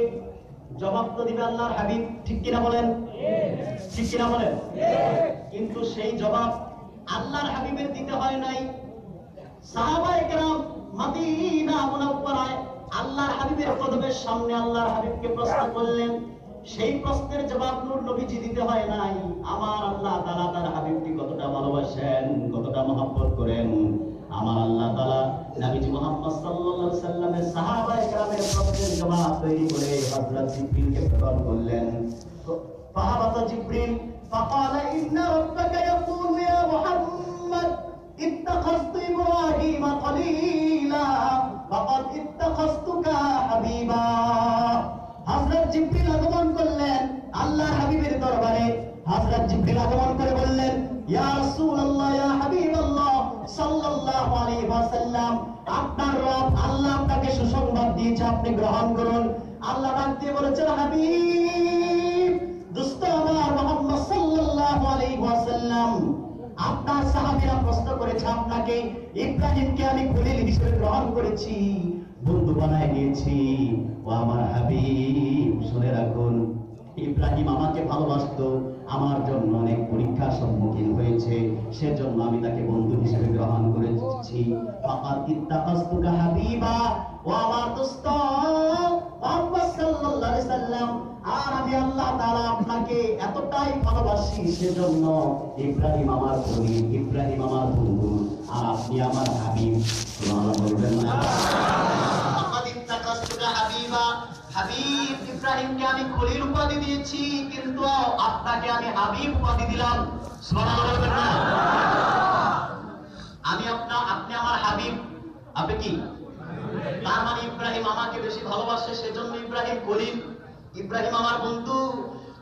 জবাব তো দিবে আল্লাহর হাবিব, ঠিক কিনা বলেন? ঠিক কিনা বলেন? কিন্তু সেই জবাব আল্লাহর হাবিবের দিতে হয় নাই। সাহাবায়ে কেরাম মদিনা মুনাওয়ারায় আল্লাহর হাবিবের কদমের সামনে আল্লাহর হাবিবকে প্রশ্ন করলেন, সেই প্রশ্নের জবাব নূর নবীজি দিতে হয় নাই। আমার আল্লাহ তাআলা তার হাবিবকে কতটা ভালোবাসেন, কতটা মহব্বত করেন, আমার আল্লাহ তাআলা নবীজি মুহাম্মদ সাল্লাল্লাহু আলাইহি সাল্লামের সাহাবায়ে কেরামের প্রশ্নের জবাব তৈরি করে হযরত জিবরিলকে প্রেরণ করলেন। ফাহাবাত জিবরিল ফাকালা ইন্না রাব্বাকা ইয়াকুলু ইয়া মুহাম্মদ ইত্তাখাযতু ইব্রাহিমা খলিলা ওয়া ক্বাদ ইত্তাখাযতুকা হাবিবা। হযরত জিবরিল আগমন করলেন আল্লাহর হাবিবের দরবারে। হযরত জিবরিল আগমন করে বললেন, ইয়া রাসূলুল্লাহ, ইয়া হাবিবাল্লাহ সাল্লাল্লাহু আলাইহি ওয়াসাল্লাম, আপনার রব আল্লাহ আপনাকে সুসংবাদ দিয়েছে, আপনি গ্রহণ করুন। আল্লাহ ডাক দিয়ে বলেছেন, হাবিব দোস্ত আমার মুহাম্মদ সাল্লাল্লাহু আলাইহি ওয়াসাল্লাম, আপনার সাহাবীরা প্রশ্ন করেছে আপনাকে, ইব্রাহিমকে আমি খলিল হিসেবে গ্রহণ করেছি, বন্ধু বানায় নিয়েছি। ও আমার হাবিব, শুনে রাখুন, ইব্রাহিম আমাকে ভালোবাসতো, আমার জন্য অনেক পরীক্ষার সম্মুখীন হয়েছে, সেজন্য আমি তাকে বন্ধু হিসেবে গ্রহণ করেছি। ফাকাদ ইত্তাখাযতুকা হাবিবা, ও আমার দোস্ত মুহাম্মদ সাল্লাল্লাহু আলাইহি সাল্লাম, আর আমি আল্লাহ তাআলা আপনাকে এতটাই ভালোবাসি, সেজন্য ইব্রাহিম আমার খলিল, ইব্রাহিম আমার বন্ধু, আর আপনি আমার হাবিব। সুবহানাল্লাহ বলবেন না? ফাকাদ ইত্তাখাযতুকা হাবিবা, হাবিব ইব্রাহিমকে আমি খলিল উপাধি দিয়েছি, কিন্তু আপনাকে আমি হাবিব উপাধি দিলাম। সুবহানাল্লাহ বলবেন না? আপনি আমার হাবিব, আপনি কি? তার মানে ইব্রাহিম আমাকে বেশি ভালোবাসে, সেজন্য ইব্রাহিম খলিল। ইব্রাহিম আমার বন্ধু,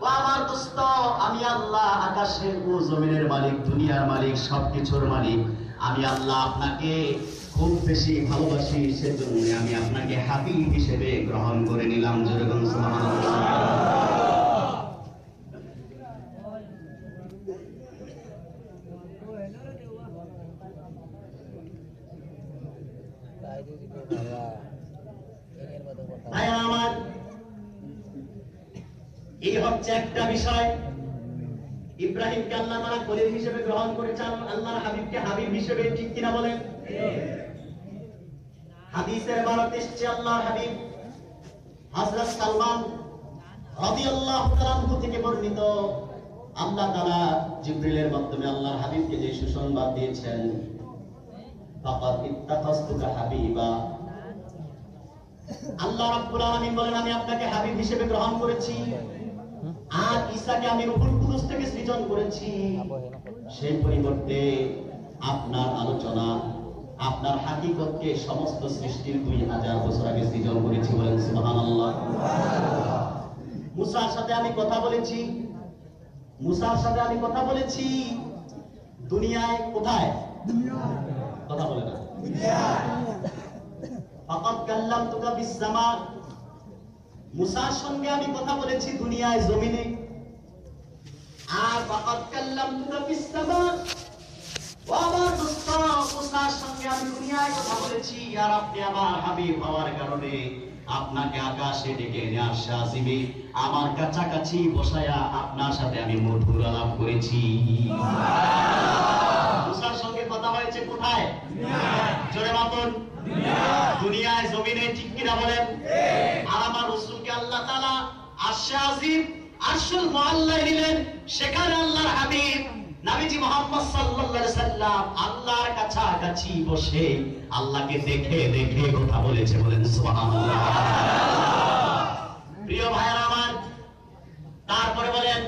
ও আমার দোস্ত, আমি আল্লাহ আকাশের ও জমিনের মালিক, দুনিয়ার মালিক, সবকিছুর মালিক। আমি আল্লাহ আপনাকে খুব বেশি ভালোবাসি, সেজন্য আমি আপনাকে হাবিব হিসেবে গ্রহণ করে নিলাম। যেরকম আমার এই হচ্ছে একটা বিষয়। ইব্রাহিমকে আল্লাহ তাআলা খলিল হিসেবে গ্রহণ করেছেন, আল্লাহর হাবিবকে হাবিব হিসেবে, ঠিক কিনা বলেন? হাদিসের বারাত এসেছে আল্লাহর হাবিব হযরত সালমান রাদিয়াল্লাহু তাআলা আনহু থেকে বর্ণিত, আল্লাহ তাআলা জিবরিলের মাধ্যমে আল্লাহর হাবিবকে যে সুসংবাদ দিয়েছেন, ফাকাদ ইত্তাখাযতুকা হাবিবা। আল্লাহ রাব্বুল আলামিন বলেন, আমি আপনাকে হাবিব হিসেবে গ্রহণ করেছি, আর ঈসাকে আমি রূহুল কুদুস থেকে সৃজন করেছি। সেই পরিবর্তে আপনার আলোচনা, আপনার হাকিকতকে সমস্ত সৃষ্টির 2000 বছর আগে সৃজন করেছি। বলেন সুবহানাল্লাহ। মুসার সাথে আমি কথা বলেছি, মুসার সাথে আমি কথা বলেছি দুনিয়ায়। কোথায়? কথা বলে না। ফাকাদ কাল্লামতুকা বিস সামা, মুসার সঙ্গে আমি কথা বলেছি দুনিয়ায়, জমিনে। আর ফাকাদ কাল্লামতুকা বিস সামা, ও আমার দোস্ত, মুসার সঙ্গে আমি দুনিয়ায় কথা বলেছি, আর আপনি আমার হাবিব হওয়ার কারণে আপনাকে আকাশে ডেকে এনে আসিবে আমার কাছাকাছি বসায়া আপনার সাথে আমি মধুর আলাপ করেছি। মুসার সঙ্গে কথা হয়েছে কোথায়? জোরে মাতুন। দুনিয়ায়, জমিনে, ঠিক কিনা বলেন? আর আমার রাসূলকে আল্লাহ তাআলা আরশে আজিম, আরশুল মুআল্লায় নিলেন। সেখানে আল্লাহর হাবিব নবীজি মুহাম্মদ সাল্লাল্লাহু আলাইহি সাল্লাম আল্লাহর কাছাকাছি বসে আল্লাহকে দেখে দেখে কথা বলেছে। বলেন সুবহানাল্লাহ। প্রিয় ভাইরা আমার, তারপরে বলেন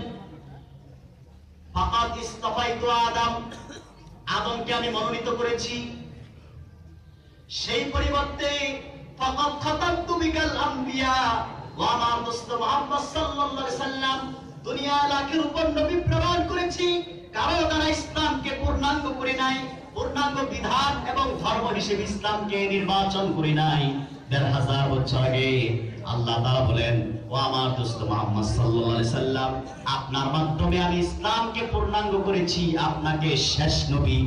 ফাকাদ ইসতাফাইতু আদম, আদমকে আমি মনোনীত করেছি। সেই পরিবর্তে ফাকাদ খাতামতু বিকাল আম্বিয়া, ও আমার দোস্ত মুহাম্মদ সাল্লাল্লাহু আলাইহি সাল্লাম দুনিয়া লাখের উপর নবী প্রেরণ করেছি, কারণ তারা ইসলামকে পূর্ণাঙ্গ করে নাই, পূর্ণাঙ্গ বিধান এবং ধর্ম হিসেবে ইসলামকে নির্বাচন করে নাই। ১৫০০ বছর আগে আল্লাহ তাআলা বলেন, ও আমার দোস্ত মুহাম্মদ সাল্লাল্লাহু আলাইহি সাল্লাম, আপনার মাধ্যমে আমি ইসলামকে পূর্ণাঙ্গ করেছি, আপনাকে শেষ নবী,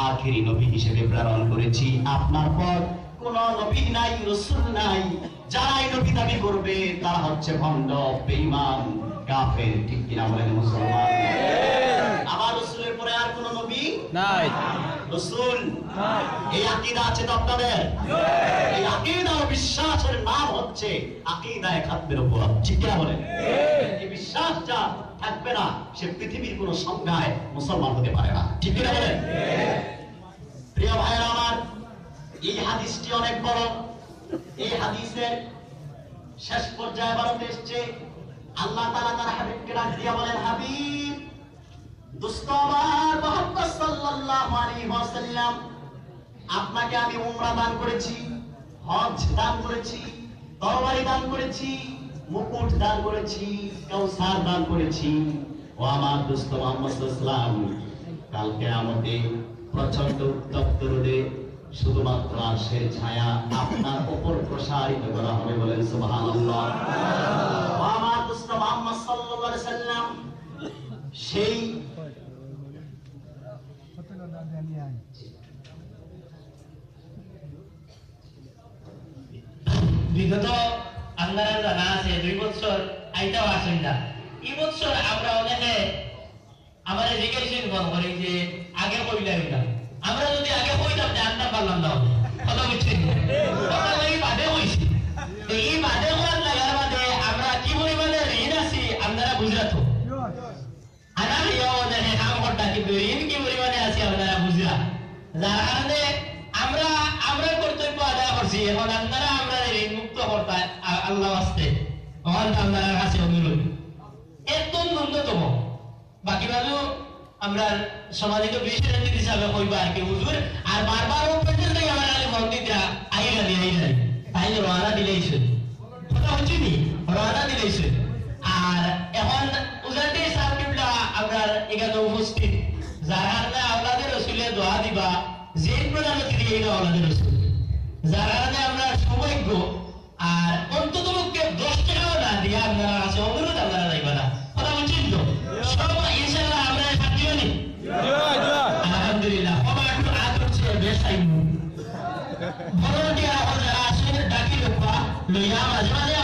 আখেরি নবী হিসেবে প্রেরণ করেছি। আপনার পর কোন নবী নাই, রাসূল নাই। যারা এই নবী দাবি করবে তারা হচ্ছে ভণ্ড, বেঈমান, কাফের, ঠিক কিনা বলেন মুসলমান? আমার রাসূলের পরে আর কোন নবী নাই, রাসূল নাই। এই আকীদা আছে তো আপনাদের? এই আকীদা ও বিশ্বাসের নাম হচ্ছে আকীদায়ে খাতমের উপর, ঠিক কিনা বলেন? এই বিশ্বাস যা থাকবে না, সে পৃথিবীর কোন সংজ্ঞায় মুসলমান হতে পারে না, ঠিক কিনা বলেন? প্রিয় ভাইরা আমার, এই হাদিসটি অনেক বড়। এই হাদিসের শেষ পর্যায়ে ভারতে এসছে, আল্লাহ তাআলা তার হাবিবকে ডাক দিয়া বলেন, হাবিব, দোস্ত আমার মুহাম্মদ সাল্লাল্লাহু আলাইহি ওয়াসাল্লাম, আপনাকে আমি উমরা দান করেছি, হজ দান করেছি, তরবারি দান করেছি, মুকুট দান করেছি, কাউসার দান করেছি। ও আমার দোস্ত মুহাম্মদ সাল্লাল্লাহু আলাইহি ওয়াসাল্লাম, কাল কিয়ামতে প্রচন্ড উত্তপ্ত রোদে শুধুমাত্র আরশের ছায়া আপনার উপর প্রসারিত করা হবে। বলেন সুবহানাল্লাহ। ও আমার দোস্ত মুহাম্মদ সাল্লাল্লাহু আলাইহি ওয়াসাল্লাম, সেই বিগত আপনারা জানা আছে 2 বছর আইতাও আসেন না। এই বছর আমরা অনেকে আমার জিজ্ঞাসা করি যে আগে কইলাম না, আমরা যদি আগে কইতাম জানতে পারলাম না, কথা বুঝছেন? আমরা এই বাদে হইছি, এই বাদে হওয়ার লাগার বাদে আমরা কি পরিমাণে ঋণ আছি আপনারা বুঝাতো। আনার ইয়া জানে কাম করতা, কিন্তু ঋণ কি পরিমাণে আছি আপনারা বুঝা। যার কারণে আমরা কর্তব্য আদায় করছি, এখন আপনারা আমরা ঋণ মুক্ত করতে আল্লাহ আসতে আপনার কাছে অনুরোধ একদম ন্যূনতম। বাকি ভালো আমরা সমাজিত বিশেষ হিসাবে কইবা আর কি হুজুর, আর বারবার উপস্থিত থেকে আমার আলী মন্দিরটা আইলা দিয়ে তাই রওনা দিলেইছে, কথা হচ্ছে নি, রওনা দিলেইছে। আর এখন উজাটি সাহেবরা আপনার এখানে উপস্থিত যারা আওলাদের রসুলের দোয়া দিবা যে প্রধান অতিথি এই আওলাদের রসুল যারা আমরা সৌভাগ্য আর অন্তত মুখে 10 টাকাও না দিয়ে আপনারা আছে অনুরোধ আপনারা যাইবা না কথা বুঝছেন তো সব ইনশাআল্লাহ আমরা সাথী হনি আলহামদুলিল্লাহ বাবা একটু আদর চেয়ে বেশ আইবো বড় দিয়া যারা আসেন ডাকি লোকা লইয়া মাঝে মাঝে